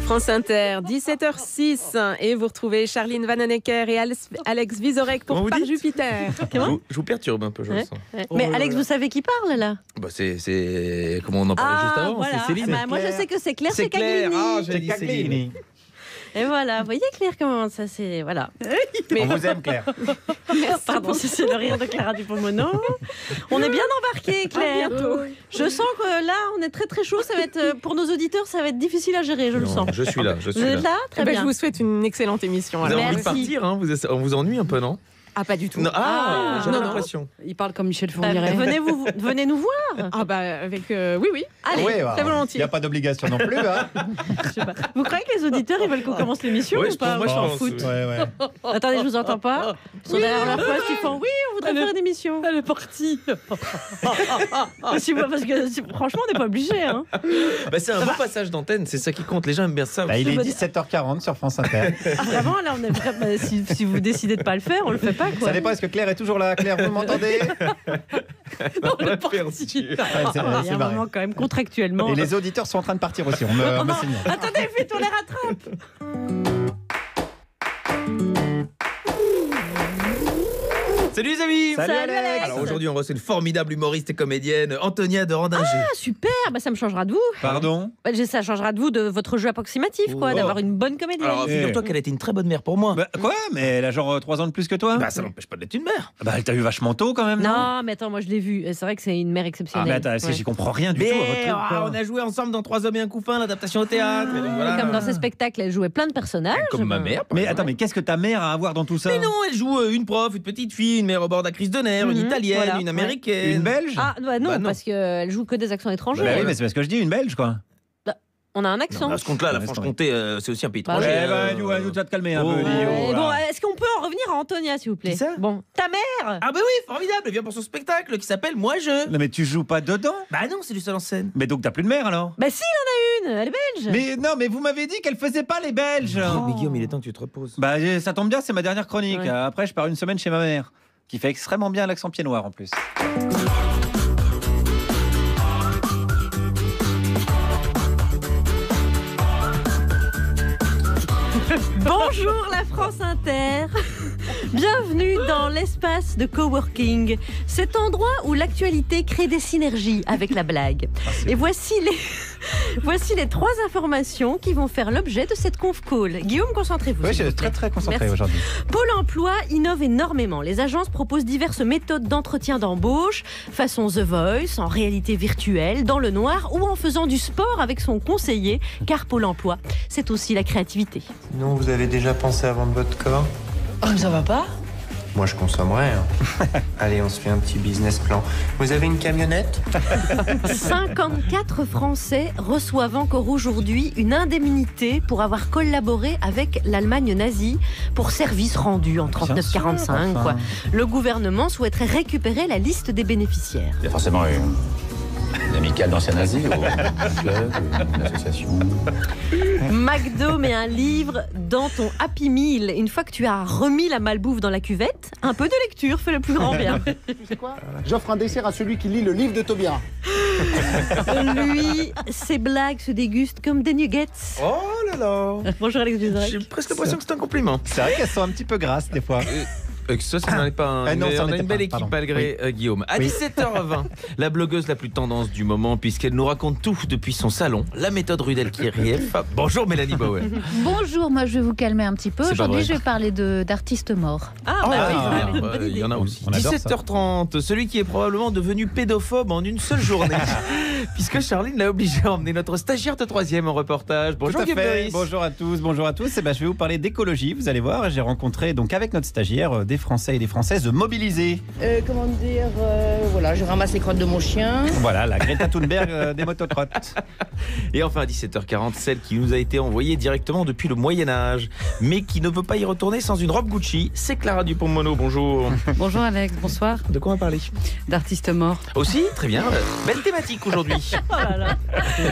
France Inter, 17h06, et vous retrouvez Charline Vanhoenacker et Alex Vizorek pour Par Jupiter. Comment je vous perturbe un peu, je le sens. Mais Alex, vous savez qui parle là? Bah c'est comment on en parlait juste avant, voilà. c'est Céline. Moi je sais que c'est Claire, C'est Claire, j'ai dit Caglini. Céline. Et voilà, vous voyez Claire comment ça c'est... Voilà. Mais... On vous aime Claire. Pardon, c'est le rire de Clara Dupont-Mono. On est bien embarqué Claire. Je sens que là on est très très chaud, ça va être, pour nos auditeurs ça va être difficile à gérer, je le sens. Je suis là, Vous êtes là? Très bien. Je vous souhaite une excellente émission. Vous avez envie de Merci. partir, hein, on vous ennuie un peu, non? Ah, pas du tout. Non, j'avais non. l'impression. Il parle comme Michel Fourniret. Venez nous voir. Ah bah avec oui. Allez, Oui, très volontiers. Il n'y a pas d'obligation non plus. Hein. je sais pas. Vous croyez que les auditeurs ils veulent qu'on commence l'émission Oui, ou pas? moi, je s'en pense, foutent. Ouais. Attendez, je vous entends pas. Ils sont derrière leur poste, ils font oui, on voudrait faire une émission. Elle est partie. Parce que franchement, on n'est pas obligé. Hein. Bah, c'est un beau passage d'antenne, c'est ça qui compte. Les gens aiment bien ça. Bah, il est 17h40 sur France Inter. Vraiment, là, on est vraiment. Si vous décidez de pas le faire, on le fait pas, quoi. Ça dépend, est-ce que Claire est toujours là? Claire, vous m'entendez? Non, elle est partie. Il y a vraiment quand même contractuellement. Et les auditeurs sont en train de partir aussi. On me signale. Attendez, vite, on les rattrape. Salut les amis. Salut Alex. Alors aujourd'hui on reçoit une formidable humoriste et comédienne, Antonia de Randinger. Ah, super, bah, ça me changera de vous. Pardon? Bah, ça changera de vous, de votre jeu approximatif, quoi, Oh. d'avoir une bonne comédienne. Alors figure-toi qu'elle a été une très bonne mère pour moi. Bah, quoi? Mais elle a genre 3 ans de plus que toi? Bah ça n'empêche pas d'être une mère. Bah, elle t'a eu vachement tôt quand même, non? Non, mais attends, moi je l'ai vu. C'est vrai que c'est une mère Ah, exceptionnelle. mais attends, est-ce que j'y comprends rien du tout à votre truc, quoi. on a joué ensemble dans 3 hommes et un couffin, l'adaptation au théâtre. Et donc, voilà. Comme dans ses spectacles, elle jouait plein de personnages. Comme ma mère. par Mais exemple. attends, mais qu'est-ce que ta mère a à voir dans tout ça? Mais non, elle joue une prof, une petite fille, une mère au bord de la crise de nerfs, une italienne, voilà, une ouais. américaine. Une belge? Ah, bah non, Bah non. parce qu'elle joue que des accents étrangers. Bah oui, mais c'est parce que je dis une belge, quoi. On a un accent. À ce compte-là, la Ouais, Franche-Comté, c'est aussi un pays Bah étranger. ouais. Eh ben, nous, tu vas te calmer un Oh. peu, dis, oh, Bon, là. est-ce qu'on peut en revenir à Antonia, s'il vous plaît? Qui ça Bon, ta mère. Ah bah oui, formidable, elle vient pour son spectacle qui s'appelle Moi je. Non, mais tu joues pas dedans? Bah non, c'est du seul en scène. Mais donc t'as plus de mère alors? Bah si, il en a une. Elle est belge. Mais non, mais vous m'avez dit qu'elle faisait pas les Belges. Mais Guillaume, il est temps que tu te reposes. Bah ça tombe bien, c'est ma dernière chronique. Ouais. Après, je pars une semaine chez ma mère, qui fait extrêmement bien l'accent pied noir en plus. Bonjour la France Inter. Bienvenue dans l'espace de coworking, cet endroit où l'actualité crée des synergies avec la blague. Et voici les 3 informations qui vont faire l'objet de cette conf call. Guillaume, concentrez-vous. Oui, je s'il suis vous très plaît. très concentré Merci. aujourd'hui. Pôle emploi innove énormément. Les agences proposent diverses méthodes d'entretien d'embauche, façon The Voice, en réalité virtuelle, dans le noir ou en faisant du sport avec son conseiller, car Pôle emploi, c'est aussi la créativité. Sinon, vous avez déjà pensé à vendre votre corps? Oh, mais ça va pas? Moi, je consommerais. Hein. Allez, on se fait un petit business plan. Vous avez une camionnette? 54 Français reçoivent encore aujourd'hui une indemnité pour avoir collaboré avec l'Allemagne nazie pour services rendus en 39-45. Enfin. Quoi. Le gouvernement souhaiterait récupérer la liste des bénéficiaires. Il y a forcément une amicale d'anciens nazis, ou un club, ou une association. McDo met un livre dans ton Happy Meal. Une fois que tu as remis la malbouffe dans la cuvette, un peu de lecture fait le plus grand bien. C'est quoi? J'offre un dessert à celui qui lit le livre de Taubira. Lui, ses blagues se dégustent comme des nuggets. Oh là là. Bonjour Alex Vizorek. J'ai presque l'impression que c'est un compliment. C'est vrai qu'elles sont un petit peu grasses des fois. Ça n'en est pas un. Ah non, mais ça on a n'était une belle pas, équipe pardon. malgré Guillaume. À 17h20, la blogueuse la plus tendance du moment, puisqu'elle nous raconte tout depuis son salon, la méthode Rudel-Kirief. Bonjour Mélanie Bauer. Bonjour, moi je vais vous calmer un petit peu. C'est pas Aujourd'hui, vrai. je vais parler d'artistes morts. Ah, bah oui, Ah, c'est une bah, bonne il idée. y en a aussi. On adore ça. 17h30, celui qui est probablement devenu pédophobe en une seule journée, puisque Charline l'a obligé à emmener notre stagiaire de 3e en reportage. Bonjour Tout à Guillaume fait. Meurice. Bonjour à tous, bonjour à tous. Et ben, je vais vous parler d'écologie. Vous allez voir, j'ai rencontré donc avec notre stagiaire des Français et des Françaises mobilisés. Comment dire, voilà, je ramasse les crottes de mon chien. Voilà, la Greta Thunberg des mototrottes. Et enfin à 17h40, celle qui nous a été envoyée directement depuis le Moyen-Âge, mais qui ne veut pas y retourner sans une robe Gucci, c'est Clara Dupont-Mono. Bonjour. Bonjour Alex, bonsoir. De quoi on va parler? D'artistes morts. Aussi, très bien. Belle thématique aujourd'hui. Oh là là.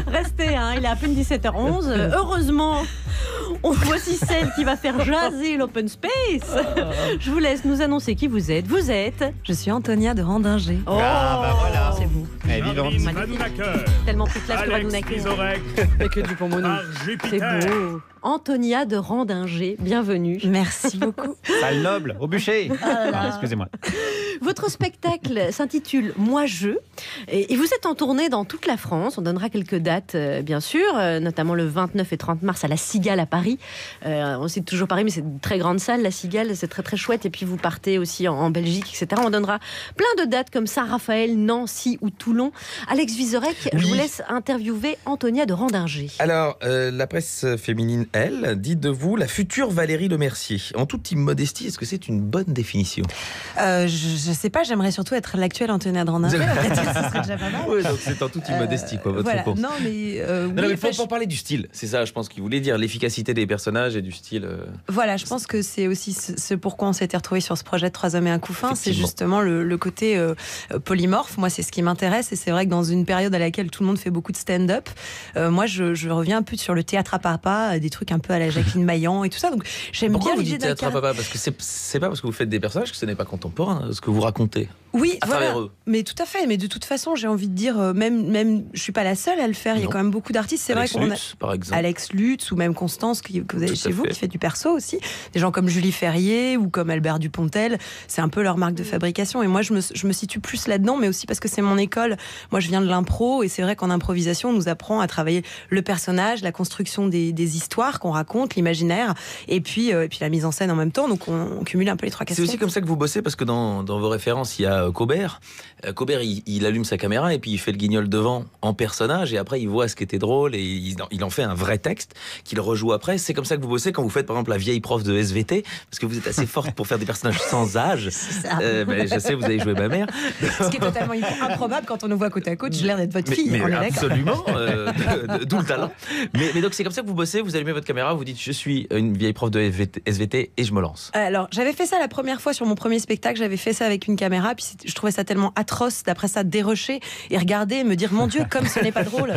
Restez, hein, il est à peine 17h11. Heureusement, Voici celle qui va faire jaser l'open space. Je vous laisse nous annoncer qui vous êtes. Vous êtes... Je suis Antonia de Randinger. Oh, voilà. C'est vous. Elle est vivante. Tellement plus classe que Radounaker. Et que Dupont-Moreau. C'est beau. Antonia de Randinger, bienvenue. Merci beaucoup. Salle noble, au bûcher. Excusez-moi. Votre spectacle s'intitule Moi je, et vous êtes en tournée dans toute la France. On donnera quelques dates, bien sûr, notamment le 29 et 30 mars à la Cigale à Paris. On cite toujours Paris, mais c'est une très grande salle, la Cigale, c'est très très chouette. Et puis vous partez aussi en Belgique, etc. On donnera plein de dates comme Saint-Raphaël, Nancy ou Toulon. Alex Vizorek, je vous laisse interviewer Antonia de Randinger. Alors, la presse féminine, elle, dit de vous la future Valérie Lemercier. En toute immodestie, est-ce que c'est une bonne définition? Je sais pas, j'aimerais surtout être l'actuelle Antonia de Randinger. Ce serait déjà pas mal. Oui, donc c'est en toute immodestie, quoi, votre réponse. Non, mais il faut parler du style. C'est ça, je pense qu'il voulait dire, l'efficacité des personnages et du style. Voilà, je pense que c'est aussi ce pourquoi on s'était retrouvés sur ce projet de 3 hommes et un couffin. C'est justement le côté polymorphe. Moi, c'est ce qui m'intéresse. Et c'est vrai que dans une période à laquelle tout le monde fait beaucoup de stand-up, moi, je reviens un peu sur le théâtre à papa, des trucs un peu à la Jacqueline Maillan et tout ça. Donc, j'aime bien l'idée d'un théâtre à papa, parce que c'est pas parce que vous faites des personnages que ce n'est pas contemporain, ce que vous racontez. Oui, à voilà. travers eux. Mais tout à fait. Mais de toute façon, j'ai envie de dire, même je suis pas la seule à le faire. Il y a quand même beaucoup d'artistes. C'est Alex vrai qu'on Lutz, par exemple. Alex Lutz ou même Constance que vous avez Tout chez à vous, fait. qui fait du perso aussi. Des gens comme Julie Ferrier ou comme Albert Dupontel. C'est un peu leur marque de fabrication. Et moi, je me situe plus là-dedans, mais aussi parce que c'est mon école. Moi, je viens de l'impro et c'est vrai qu'en improvisation, on nous apprend à travailler le personnage, la construction des histoires qu'on raconte, l'imaginaire, et puis la mise en scène en même temps. Donc, on cumule un peu les trois casquettes. C'est aussi comme ça que vous bossez, parce que dans vos références, il y a Cobert. Cobert, il allume sa caméra et puis il fait le guignol devant en personnage, et après il voit ce qui était drôle et il en fait un vrai texte qu'il rejoue après. C'est comme ça que vous bossez quand vous faites par exemple la vieille prof de SVT, parce que vous êtes assez forte pour faire des personnages sans âge. Je sais, vous avez joué ma mère. Ce qui est totalement improbable quand on nous voit côte à côte. J'ai l'air d'être votre fille. Mais on est d'accord. absolument, d'où le talent. Mais donc c'est comme ça que vous bossez, vous allumez votre caméra, vous dites je suis une vieille prof de SVT et je me lance. Alors j'avais fait ça la première fois sur mon premier spectacle, j'avais fait ça avec une caméra, puis je trouvais ça tellement atroce d'après ça dérocher et regarder et me dire mon Dieu comme ce n'est pas drôle.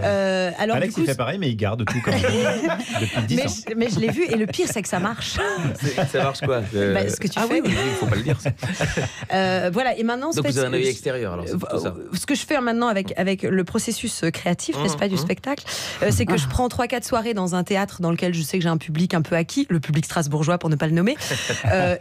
Alors Alex, du coup, il fait pareil, mais il garde tout comme depuis 10 ans. Mais je l'ai vu et le pire c'est que ça marche. Ça marche quoi Ce que tu fais. Oui, il faut pas le dire. Voilà, et maintenant donc vous avez un œil extérieur alors. Ça. Ce que je fais maintenant avec le processus créatif, n'est-ce pas, du spectacle, c'est que je prends 3-4 soirées dans un théâtre dans lequel je sais que j'ai un public un peu acquis, le public strasbourgeois pour ne pas le nommer,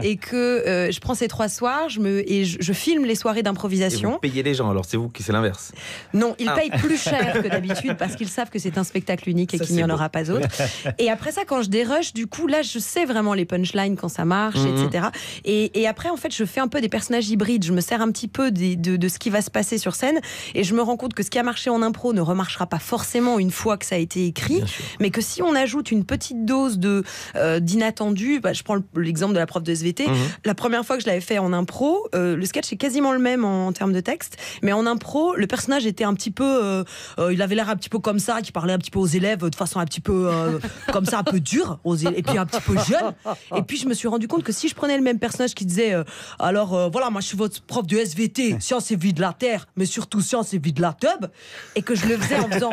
et que je prends ces 3 soirs, je filme les soirées d'improvisation. Et vous payez les gens, alors c'est vous qui c'est l'inverse. Non, ils payent plus cher que d'habitude parce qu'ils savent que c'est un spectacle unique et qu'il n'y en aura pas d'autre. Et après ça, quand je dérush, du coup, là, je sais vraiment les punchlines quand ça marche, etc. Et après, en fait, je fais un peu des personnages hybrides. Je me sers un petit peu de ce qui va se passer sur scène et je me rends compte que ce qui a marché en impro ne remarchera pas forcément une fois que ça a été écrit, mais que si on ajoute une petite dose d'inattendu, je prends l'exemple de la prof de SVT, la première fois que je l'avais fait en impro, le sketch est quasiment le même en termes de texte, mais en impro, le personnage était un petit peu, il avait l'air un petit peu comme ça, qui parlait un petit peu aux élèves de façon un petit peu comme ça, un peu dure, et puis un petit peu jeune. Et puis je me suis rendu compte que si je prenais le même personnage qui disait voilà, moi je suis votre prof de SVT, sciences et vie de la terre, mais surtout sciences et vie de la tub, et que je le faisais en faisant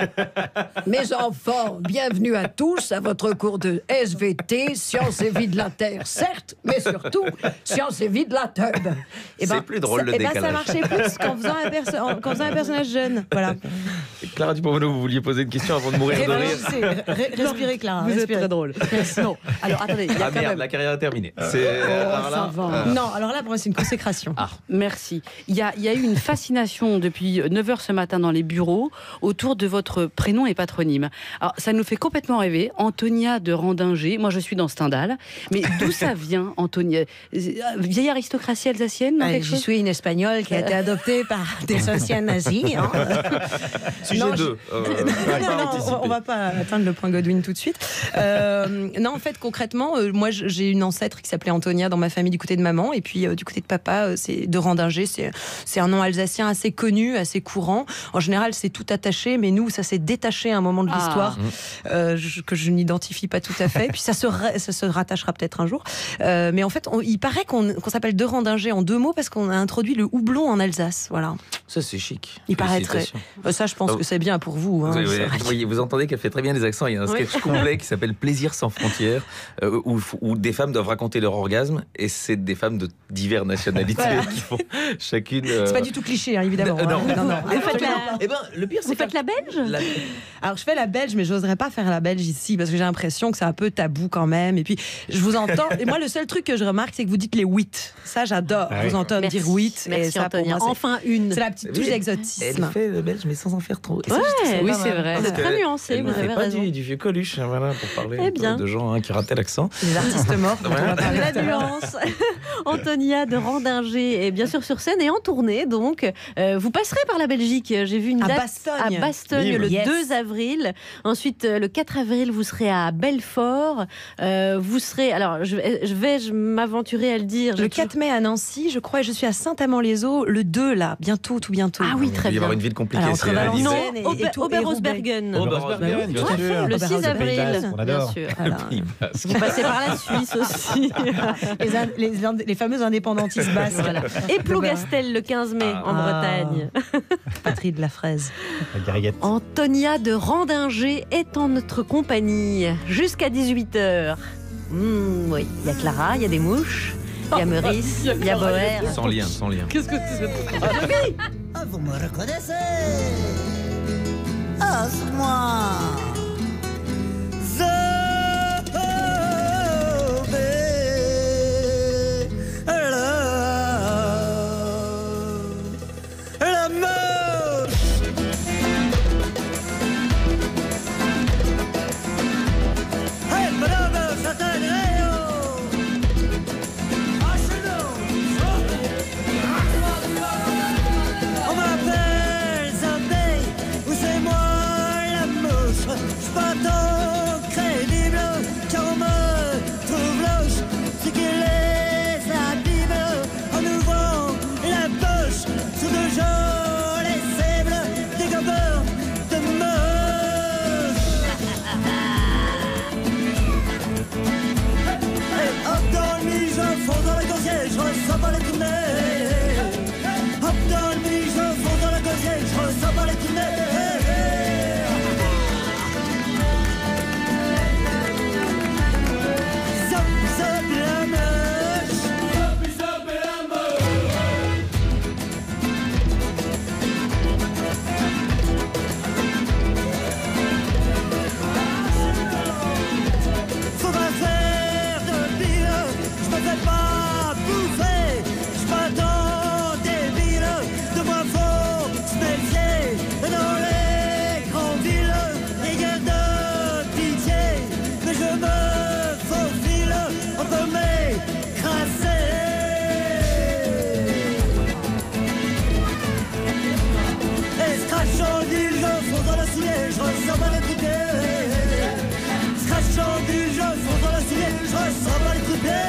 mes enfants, bienvenue à tous à votre cours de SVT, sciences et vie de la terre, certes, mais surtout sciences et vie de la tub. C'est plus drôle le décalage. Ça marchait plus qu'en faisant un personnage jeune. Voilà. Clara Dupont-Moreau, vous vouliez poser une question avant de mourir de rire. Respirez, Clara. Vous êtes très drôle. Non. Alors attendez, il y a quand même... la carrière est terminée. Non, alors là, pour moi, c'est une consécration. Merci. Il y a eu une fascination depuis 9h ce matin dans les bureaux autour de votre prénom et patronyme. Alors, ça nous fait complètement rêver. Antonia de Randinger. Moi, je suis dans Stendhal. Mais d'où ça vient, Antonia? Vieille aristocratie alsacienne? Je suis une Espagnole qui a été adoptée par des anciens nazis. Sujet 2. Non, on va pas atteindre le point Godwin tout de suite. Non, en fait, concrètement, moi, j'ai une ancêtre qui s'appelait Antonia dans ma famille du côté de maman, et puis du côté de papa, c'est de Randinger. C'est un nom alsacien assez connu, assez courant. En général, c'est tout attaché, mais nous, ça s'est détaché à un moment de l'histoire que je n'identifie pas tout à fait. Puis ça se rattachera peut-être un jour. Mais en fait, il paraît qu'on s'appelle de Randinger en 2 mots parce qu'on a introduit le houblon en Alsace. Voilà. Ça, c'est chic. Il paraîtrait. Ça, je pense que c'est très bien pour vous. Hein, vous entendez qu'elle fait très bien les accents. Il y a un sketch complet qui s'appelle Plaisir sans frontières, où des femmes doivent raconter leur orgasme, et c'est des femmes de diverses nationalités qui font chacune. C'est pas du tout cliché, hein, évidemment. Non. Vous faites le pire, c'est vous faites la belge Alors je fais la belge, mais j'oserais pas faire la belge ici parce que j'ai l'impression que c'est un peu tabou quand même. Et puis je vous entends. Et moi, le seul truc que je remarque, c'est que vous dites les huit. Ça, j'adore. Vous entendre dire huit. Merci, et ça, Antonia. pour moi, enfin une. C'est la petite touche d'exotisme. Elle fait le belge, mais sans en faire trop. Et Oui, c'est vrai. C'est très nuancé. Elle Vous ne fait avez pas raison. du vieux Coluche, voilà, pour parler de gens qui rataient l'accent. Les artistes morts. dont on va parler La tout à l'heure. nuance. Antonia de Randinger est bien sûr sur scène et en tournée. Donc, vous passerez par la Belgique. J'ai vu une À date Bastogne. à Bastogne le Yes. 2 avril. Ensuite, le 4 avril, vous serez à Belfort. Vous serez. Alors, je vais m'aventurer à le dire. Le 4 mai à Nancy, je crois, et je suis à Saint-Amand-les-Eaux le 2 là, bientôt, tout bientôt. Ah oui, très Il va y bien. avoir une ville compliquée. Alors, c'est entre la Valenciennes Lise. Non, et tout, et Oberhausbergen. Oberhausbergen, bien Ouais, sûr. le 6 Oberhausbergen, avril, on bien adore. sûr. Voilà. Vous passez par la Suisse aussi. les fameux indépendantistes basques. Voilà. Et Plougastel le 15 mai en Bretagne. Patrie de la fraise. La guerriette. Antonia de Randinger est en notre compagnie jusqu'à 18h. Oui, il y a Clara, il y a des mouches, il y a Meurice, il y a Boer. Sans lien. Qu'est-ce que c'est Ah, vous me reconnaissez? Ah, c'est moi. La moche. Hey, bravo, Sataneo. On m'appelle Zambé, ou c'est moi la mouche. J'suis pas tant crédible, car on me trouve louche. C'est qu'il les abîme en ouvrant la poche sous de jolies cibles, des gobeurs de moche. Et hop dans le nuit, je fonds dans la gaussière, je ressens pas les tournées. Hop dans le nuit, je fonds dans la gaussière, je ressens pas les tournées. Zop, zop, la moche. Zop, zop, la moche. Faut pas faire de pire, je me fais pas bouffer, je m'attends débile, de moi faut se méfier, dans les grandes villes, les guerres de pitié, mais je me faufile, on peut m'écraser. Et scratchant l'île, je fonds dans la ciel, je ressens mal les coupés. Scratchant du jeu, fonds dans la ciel, je ressens mal les coupés.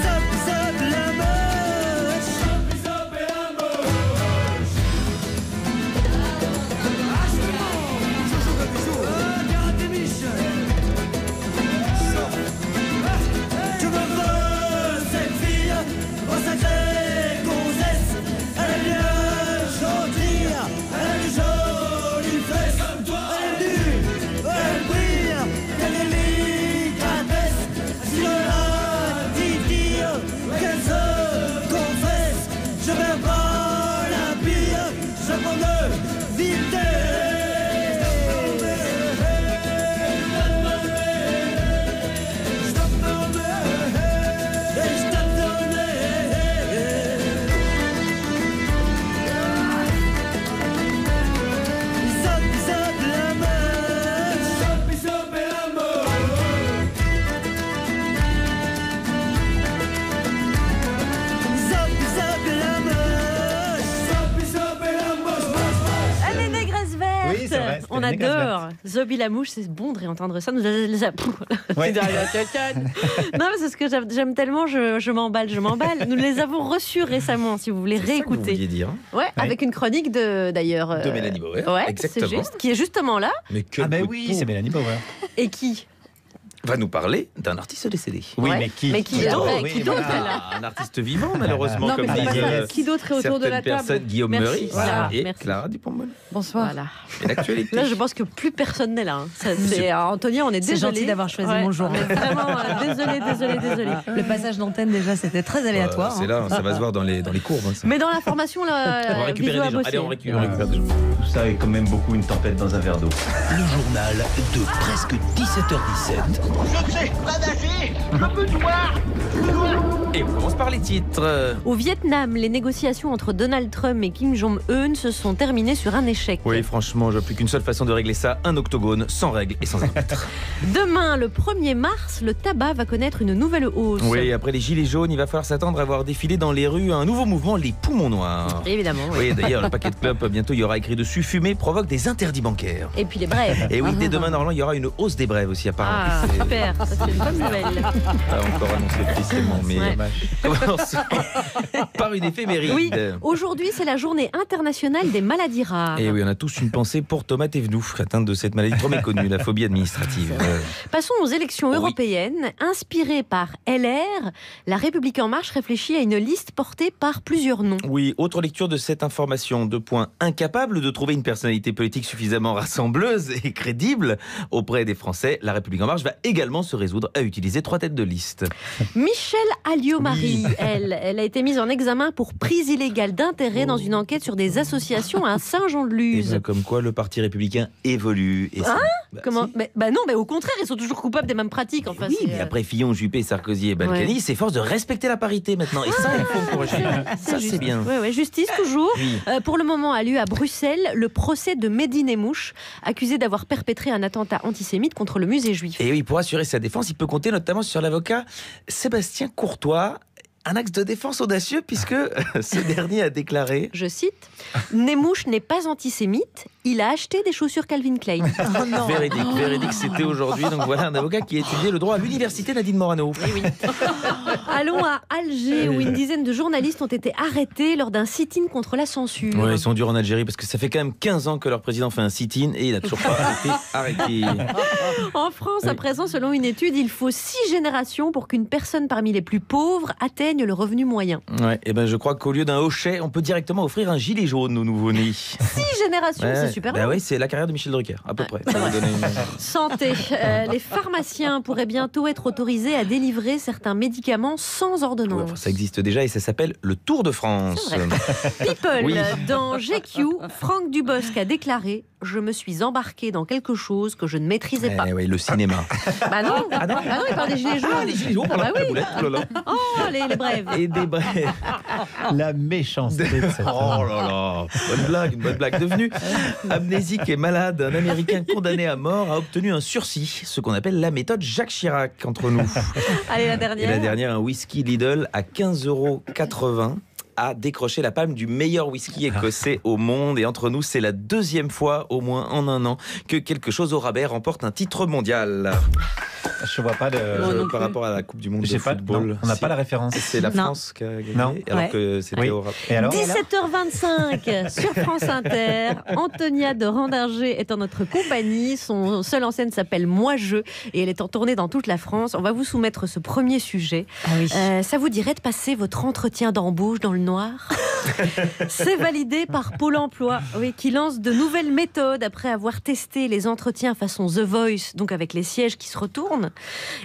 Zop, zop, la moche. Zop, zop, la moche. Regarde tes biches. Je me veux cette fille, au sacré gonzesse. Elle est bien gentille, elle a des jolies fesses. Comme toi, elle est nue, elle brille, elle est délicatesse. Si je la titille, qu'elle se confesse. Je vais pas la pire, je prends de vitesse. Je tape dans le et je tape dans le Zop, zop, la moche. Zop, zop, la moche. Zop, zop, la moche. Zop, zop, la moche. Elle est négresse verte. Oui, c'est vrai, c'était On les négresses adore. Zobi la mouche, c'est bon de réentendre ça. Nous Ouais. non, mais c'est ce que j'aime tellement, je m'emballe. Nous les avons reçus récemment, si vous voulez C'est ça que vous réécouter. vouliez dire. Ouais, avec une chronique d'ailleurs. De Mélanie Bauer. Ouais, Exactement. c'est juste, qui est justement là. Mais que Ah ben de oui, peau. c'est Mélanie Bauer. Et qui va nous parler d'un artiste décédé. Oui, Ouais. mais qui Mais qui d'autre, voilà. là Un artiste vivant, malheureusement, Non, comme mais c'est pas disent ça. Qui d'autre est autour de la certaines table? personnes, Guillaume Merci. Meurice Voilà, et merci. Clara Dupont-Moretti. Bonsoir. Voilà. Et l'actualité. Là, je pense que plus personne n'est là. Antonia, on est C'est désolé. gentil d'avoir choisi mon jour. Mais vraiment, désolé. Le passage d'antenne, déjà, c'était très aléatoire. C'est là, ça va se voir dans les courbes. hein, ça. Mais dans la formation, On va là, récupérer Vivio a des gens. bossé. Allez, on récupère des gens. Tout ça est quand même beaucoup une tempête dans un verre d'eau. Le journal de presque 17h17. Je sais pas nager, je peux te voir. Et on commence par les titres. Au Vietnam, les négociations entre Donald Trump et Kim Jong-un se sont terminées sur un échec. Oui, franchement, je vois plus qu'une seule façon de régler ça, un octogone, sans règles et sans arbitre. Demain, le 1er mars, le tabac va connaître une nouvelle hausse. Oui, après les gilets jaunes, il va falloir s'attendre à voir défiler dans les rues un nouveau mouvement, les poumons noirs. Évidemment. Oui, d'ailleurs, le paquet de clopes, bientôt, il y aura écrit dessus « Fumer provoque des interdits bancaires Et puis les brèves. ». Et oui, dès demain, normalement, il y aura une hausse des brèves aussi, apparemment. Ah, C'est super, ça c'est une bonne nouvelle. pas encore annoncé officiellement, mais Ouais. commençons par une éphéméride. Oui, aujourd'hui c'est la journée internationale des maladies rares. Et oui, on a tous une pensée pour Thomas Thévenoud, atteinte de cette maladie trop méconnue, la phobie administrative. Passons aux élections européennes. Inspirée par LR, La République En Marche réfléchit à une liste portée par plusieurs noms. Oui, autre lecture de cette information. 2 points. Incapable de trouver une personnalité politique suffisamment rassembleuse et crédible auprès des Français, La République En Marche va également se résoudre à utiliser 3 têtes de liste. Michel Alliot-Marie, elle a été mise en examen pour prise illégale d'intérêt dans une enquête sur des associations à Et Saint-Jean-de-Luz. bien, comme quoi le parti républicain évolue. Et Comment si. non, mais au contraire, ils sont toujours coupables des mêmes pratiques. Enfin, Oui, c'est, mais après Fillon, Juppé, Sarkozy et Balkany, Ouais. c'est force de respecter la parité maintenant. Et ça, il faut encourager. Ça, juste. c'est bien. Ouais, justice toujours. Oui. Pour le moment, a lieu à Bruxelles le procès de Mehdi Nemmouche, accusé d'avoir perpétré un attentat antisémite contre le musée juif. Et oui, pour assurer sa défense, il peut compter notamment sur l'avocat Sébastien Courtois. Un axe de défense audacieux puisque ce dernier a déclaré... Je cite, Nemmouche n'est pas antisémite, il a acheté des chaussures Calvin Klein. Véridique, c'était aujourd'hui. Donc voilà un avocat qui a étudié le droit à l'université Nadine Morano. Allons à Alger où une dizaine de journalistes ont été arrêtés lors d'un sit-in contre la censure. Ouais, ils sont durs en Algérie parce que ça fait quand même 15 ans que leur président fait un sit-in et il n'a toujours pas été arrêté. En France, à présent, selon une étude, il faut 6 générations pour qu'une personne parmi les plus pauvres atteigne le revenu moyen. Ouais, et ben je crois qu'au lieu d'un hochet, on peut directement offrir un gilet jaune aux nouveau-nés. 6 générations, c'est super Bah long. oui, c'est la carrière de Michel Drucker, à peu près. Ça va donner une- Santé. Les pharmaciens pourraient bientôt être autorisés à délivrer certains médicaments sans Ouais, ordonnance. enfin, ça existe déjà et ça s'appelle le Tour de France. People, Oui. dans GQ, Franck Dubosc a déclaré « Je me suis embarqué dans quelque chose que je ne maîtrisais pas Eh ouais, le cinéma. » Bah non, il parle des gilets jaunes. les gilets jaunes, Ah bah oui. la boulette, oh là là. Oh, les brèves. Et des brèves. La méchanceté de cette Oh là là, une bonne blague. Devenu amnésique et malade, un Américain condamné à mort a obtenu un sursis, ce qu'on appelle la méthode Jacques Chirac entre nous. Allez, la Et dernière. la dernière, un whisky Lidl à 15,80 € a décroché la palme du meilleur whisky écossais au monde. Et entre nous, c'est la 2e fois, au moins en un an, que quelque chose au rabais remporte un titre mondial. Je vois pas de. Par rapport à la Coupe du Monde de J'ai pas, football. non, on n'a Si. pas la référence. C'est la Non. France qui a gagné, Non. alors Ouais. que c'était Oui. au rabais. Et alors 17h25 sur France Inter. Antonia de Randinger est en notre compagnie. Son seul en scène s'appelle Moi Je et elle est en tournée dans toute la France. On va vous soumettre ce premier sujet. Ah oui. Ça vous dirait de passer votre entretien d'embauche dans le noir? C'est validé par Pôle emploi, oui, qui lance de nouvelles méthodes après avoir testé les entretiens façon The Voice, donc avec les sièges qui se retournent,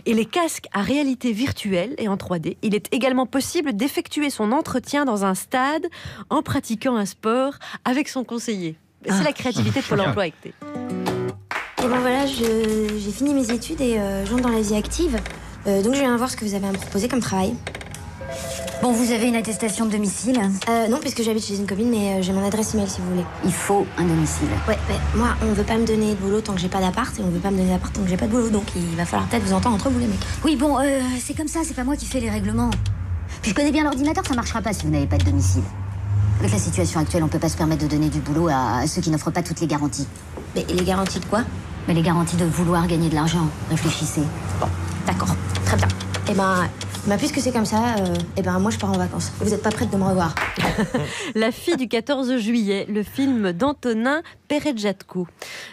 et les casques à réalité virtuelle et en 3D. Il est également possible d'effectuer son entretien dans un stade en pratiquant un sport avec son conseiller. C'est la créativité de Pôle emploi, écoutez. Et bon voilà, j'ai fini mes études et j'entre dans la vie active. Donc je viens voir ce que vous avez à me proposer comme travail. Bon, vous avez une attestation de domicile? Non, puisque j'habite chez une copine, mais j'ai mon adresse email si vous voulez. Il faut un domicile. Ouais, moi, on veut pas me donner de boulot tant que j'ai pas d'appart, et on veut pas me donner d'appart tant que j'ai pas de boulot, donc il va falloir peut-être vous entendre entre vous les mecs. Oui, bon, c'est comme ça, c'est pas moi qui fais les règlements. Puis je connais bien l'ordinateur, ça marchera pas si vous n'avez pas de domicile. Avec la situation actuelle, on peut pas se permettre de donner du boulot à ceux qui n'offrent pas toutes les garanties. Mais les garanties de quoi? Mais les garanties de vouloir gagner de l'argent. Réfléchissez. Bon, d'accord, très bien. Puisque c'est comme ça, moi je pars en vacances. Vous n'êtes pas prête de me revoir? La fille du 14 juillet, le film d'Antonin Perejatko.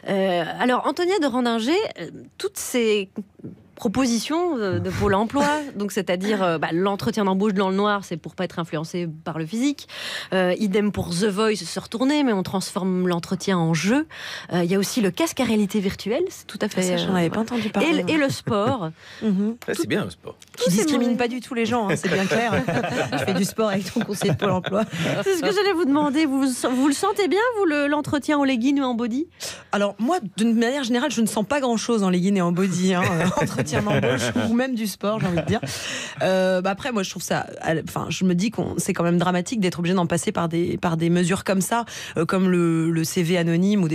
Alors, Antonia de Randinger, toutes ces proposition de Pôle emploi. Donc, c'est-à-dire l'entretien d'embauche dans le noir, c'est pour pas être influencé par le physique. Idem pour The Voice, se retourner, mais on transforme l'entretien en jeu. Il y a aussi le casque à réalité virtuelle, c'est tout à fait... Ça, j'en avais pas entendu parler. Et le sport. C'est bien le sport. Qui discrimine pas du tout les gens, hein, c'est bien clair. Je fais du sport avec ton conseiller de Pôle emploi. C'est ce que j'allais vous demander. Vous le sentez bien, vous, l'entretien en legging ou en body? Alors, moi, d'une manière générale, je ne sens pas grand-chose en legging et en body. Entretien d'embauche ou même du sport, j'ai envie de dire. Après, moi, je trouve ça... Enfin, je me dis que c'est quand même dramatique d'être obligé d'en passer par des mesures comme ça, comme le CV anonyme.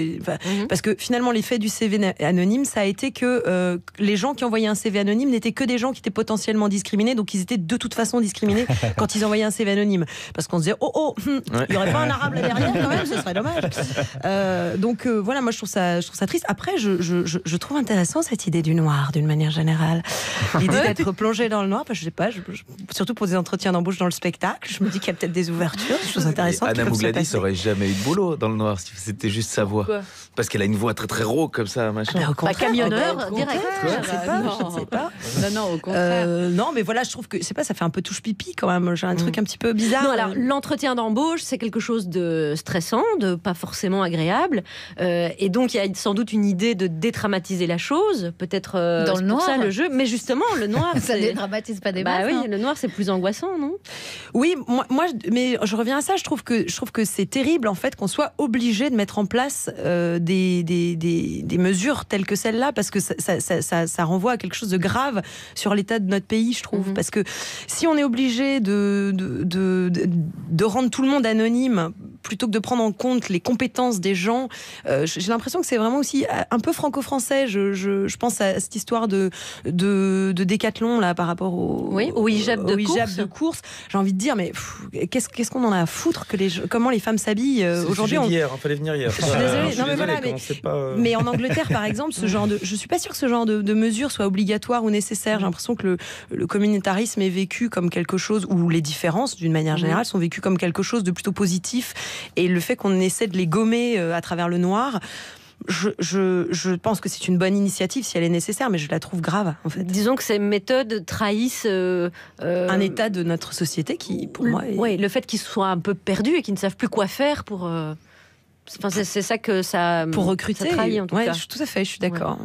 Parce que finalement, l'effet du CV anonyme, ça a été que les gens qui envoyaient un CV anonyme n'étaient que des gens qui étaient potentiellement discriminés, donc ils étaient de toute façon discriminés quand ils envoyaient un CV anonyme. Parce qu'on se disait, il n'y aurait pas un arabe là derrière quand même, ce serait dommage. Donc voilà, moi je trouve ça triste. Après, je trouve intéressant cette idée du noir, d'une manière générale. L'idée d'être plongé dans le noir, je sais pas, surtout pour des entretiens d'embauche dans le spectacle, je me dis qu'il y a peut-être des ouvertures, des choses intéressantes. Anna Mougladis n'aurait jamais eu de boulot dans le noir si c'était juste sa voix. Parce qu'elle a une voix très très rauque comme ça, machin. Camionneur, direct. Je ne sais pas. Non, au contraire. Non, mais voilà, je trouve que c'est pas, ça fait un peu touche pipi quand même. J'ai un truc un petit peu bizarre. Non, alors l'entretien d'embauche, c'est quelque chose de stressant, de pas forcément agréable, et donc il y a sans doute une idée de dédramatiser la chose, peut-être dans le noir. Ça le jeu, mais justement le noir, ça dédramatise pas des masses. Oui, le noir c'est plus angoissant, non? Oui, moi, mais je reviens à ça. Je trouve que c'est terrible en fait qu'on soit obligé de mettre en place des mesures telles que celle-là, parce que ça renvoie à quelque chose de grave sur l'état de notre pays, je trouve. Parce que si on est obligé de rendre tout le monde anonyme plutôt que de prendre en compte les compétences des gens, j'ai l'impression que c'est vraiment aussi un peu franco-français. Je pense à cette histoire de décathlon là par rapport au hijab de course. J'ai envie de dire, mais qu'est-ce qu'on en a à foutre comment les femmes s'habillent aujourd'hui? Hier, il fallait venir hier. Je suis désolée, non mais voilà, mais en Angleterre par exemple, je suis pas sûre que ce genre de mesures soit obligatoire ou nécessaire. J'ai l'impression que le communautarisme est vécu comme quelque chose, ou les différences d'une manière générale sont vécues comme quelque chose de plutôt positif, et le fait qu'on essaie de les gommer à travers le noir, je pense que c'est une bonne initiative si elle est nécessaire, mais je la trouve grave en fait. Disons que ces méthodes trahissent un état de notre société qui, pour moi, oui, le fait qu'ils soient un peu perdus et qu'ils ne savent plus quoi faire pour. C'est ça que ça. Pour recruter. Ça trahit en tout cas. Tout à fait, je suis d'accord.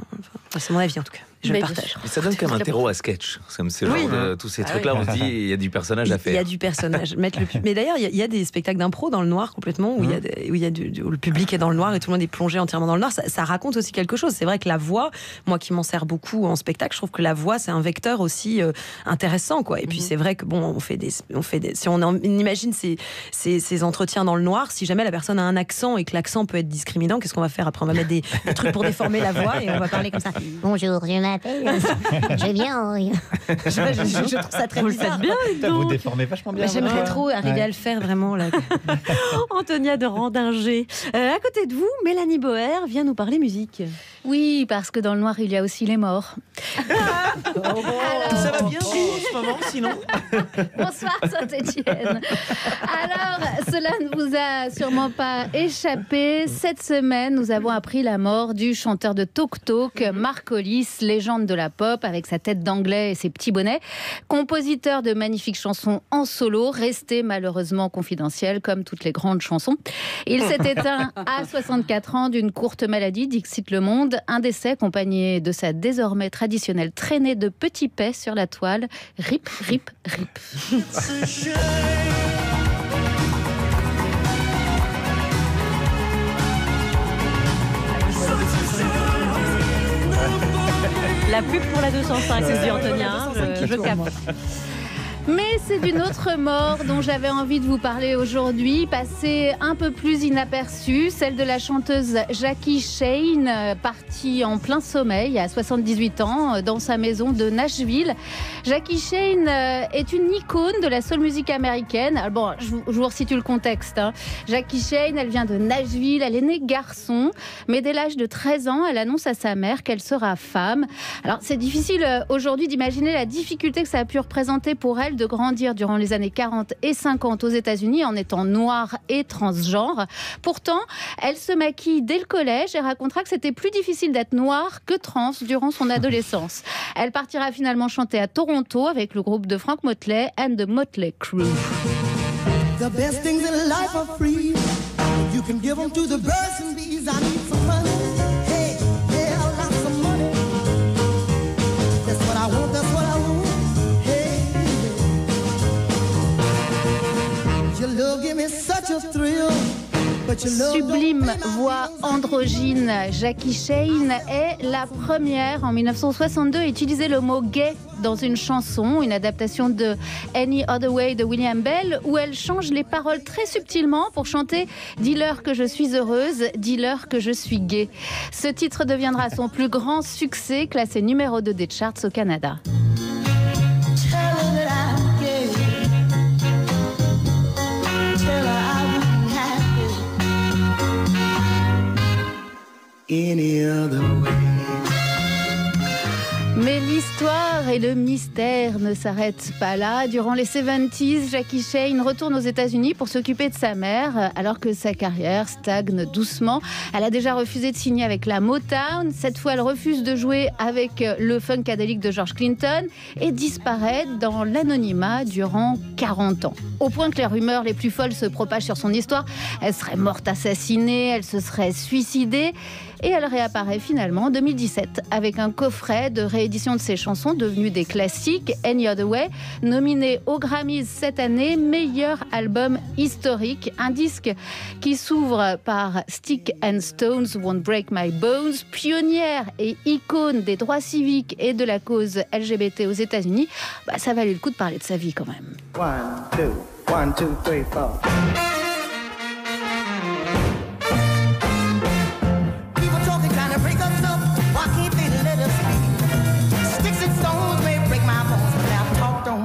Enfin, c'est mon avis en tout cas. Je le partage. Mais ça donne comme un terreau à sketch. Comme c'est genre de tous ces trucs-là, on se dit il y a du personnage à faire. Il y a du personnage. Mais d'ailleurs, il y a des spectacles d'impro dans le noir complètement, où où le public est dans le noir et tout le monde est plongé entièrement dans le noir. Ça raconte aussi quelque chose. C'est vrai que la voix, moi qui m'en sers beaucoup en spectacle, je trouve que la voix c'est un vecteur aussi intéressant, quoi. Et puis c'est vrai que si on imagine ces entretiens dans le noir, si jamais la personne a un accent et que l'accent peut être discriminant, qu'est-ce qu'on va faire après? On va mettre des trucs pour déformer la voix et on va parler comme ça. Bonjour, je m'appelle. Je viens. Je trouve ça très bizarre. Bien, vous déformez vachement bien. J'aimerais trop arriver à le faire vraiment là. Antonia de Randinger. À côté de vous, Mélanie Boer vient nous parler musique. Oui, parce que dans le noir, il y a aussi les morts. Ça va bien en ce moment, sinon. Bonsoir Saint-Étienne. Alors, cela ne vous a sûrement pas échappé. Cette semaine, nous avons appris la mort du chanteur de Talk Talk, Mark Hollis, légende de la pop, avec sa tête d'anglais et ses petits bonnets. Compositeur de magnifiques chansons en solo, resté malheureusement confidentiel, comme toutes les grandes chansons. Il s'est éteint à 64 ans d'une courte maladie, dixit Le Monde. Un décès accompagné de sa désormais traditionnelle traînée de petits paix sur la toile. Rip, rip, rip. La pub pour la 205, c'est dit Antonia. Je capte. Mais c'est d'une autre mort dont j'avais envie de vous parler aujourd'hui, passée un peu plus inaperçue, celle de la chanteuse Jackie Shane, partie en plein sommeil à 78 ans dans sa maison de Nashville. Jackie Shane est une icône de la soul music américaine. Alors bon, je vous resitue le contexte. Jackie Shane, elle vient de Nashville, elle est née garçon, mais dès l'âge de 13 ans, elle annonce à sa mère qu'elle sera femme. Alors c'est difficile aujourd'hui d'imaginer la difficulté que ça a pu représenter pour elle de grandir durant les années 40 et 50 aux États-Unis en étant noire et transgenre. Pourtant, elle se maquille dès le collège et racontera que c'était plus difficile d'être noire que trans durant son adolescence. Elle partira finalement chanter à Toronto avec le groupe de Frank Motley and the Motley Crue. The best things in life are free. You can give them to the birds and bees. I need some money. Hey, yeah, lots of money. That's what I want, that's what I want. Hey, your love give me such a thrill. Sublime voix androgyne, Jackie Shane est la première en 1962 à utiliser le mot gay dans une chanson, une adaptation de Any Other Way de William Bell, où elle change les paroles très subtilement pour chanter « Dis-leur que je suis heureuse, dis-leur que je suis gay ». Ce titre deviendra son plus grand succès, classé numéro 2 des charts au Canada. Mais l'histoire et le mystère ne s'arrêtent pas là. Durant les 70s, Jackie Shane retourne aux États-Unis pour s'occuper de sa mère, alors que sa carrière stagne doucement. Elle a déjà refusé de signer avec la Motown. Cette fois, elle refuse de jouer avec le Funkadelic de George Clinton et disparaît dans l'anonymat durant 40 ans. Au point que les rumeurs les plus folles se propagent sur son histoire. Elle serait morte assassinée, elle se serait suicidée. Et elle réapparaît finalement en 2017 avec un coffret de réédition de ses chansons devenues des classiques, Any Other Way, nominé aux Grammys cette année, meilleur album historique. Un disque qui s'ouvre par Stick and Stones Won't Break My Bones, pionnière et icône des droits civiques et de la cause LGBT aux États-Unis. Ça valait le coup de parler de sa vie quand même. 1, 2, 1, 2, 3, 4.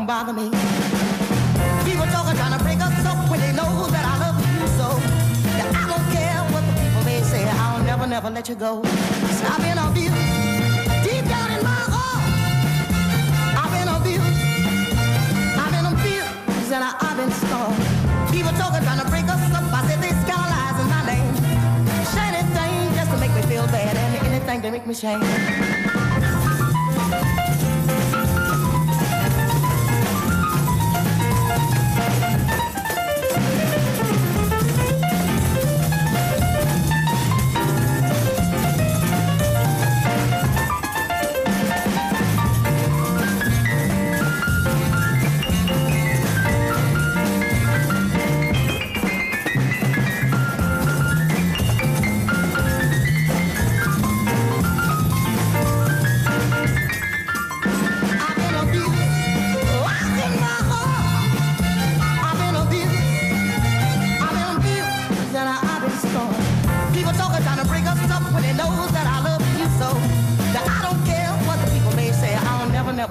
Bother me. People talking, trying to break us up when they know that I love you so. That I don't care what the people may say. I'll never, never let you go. So I've been abused deep down in my heart. I've been abused. I've been abused and I've been scorned. People talking, trying to break us up. I said they scandalize in my name. Shiny things just to make me feel bad, and anything to make me shame.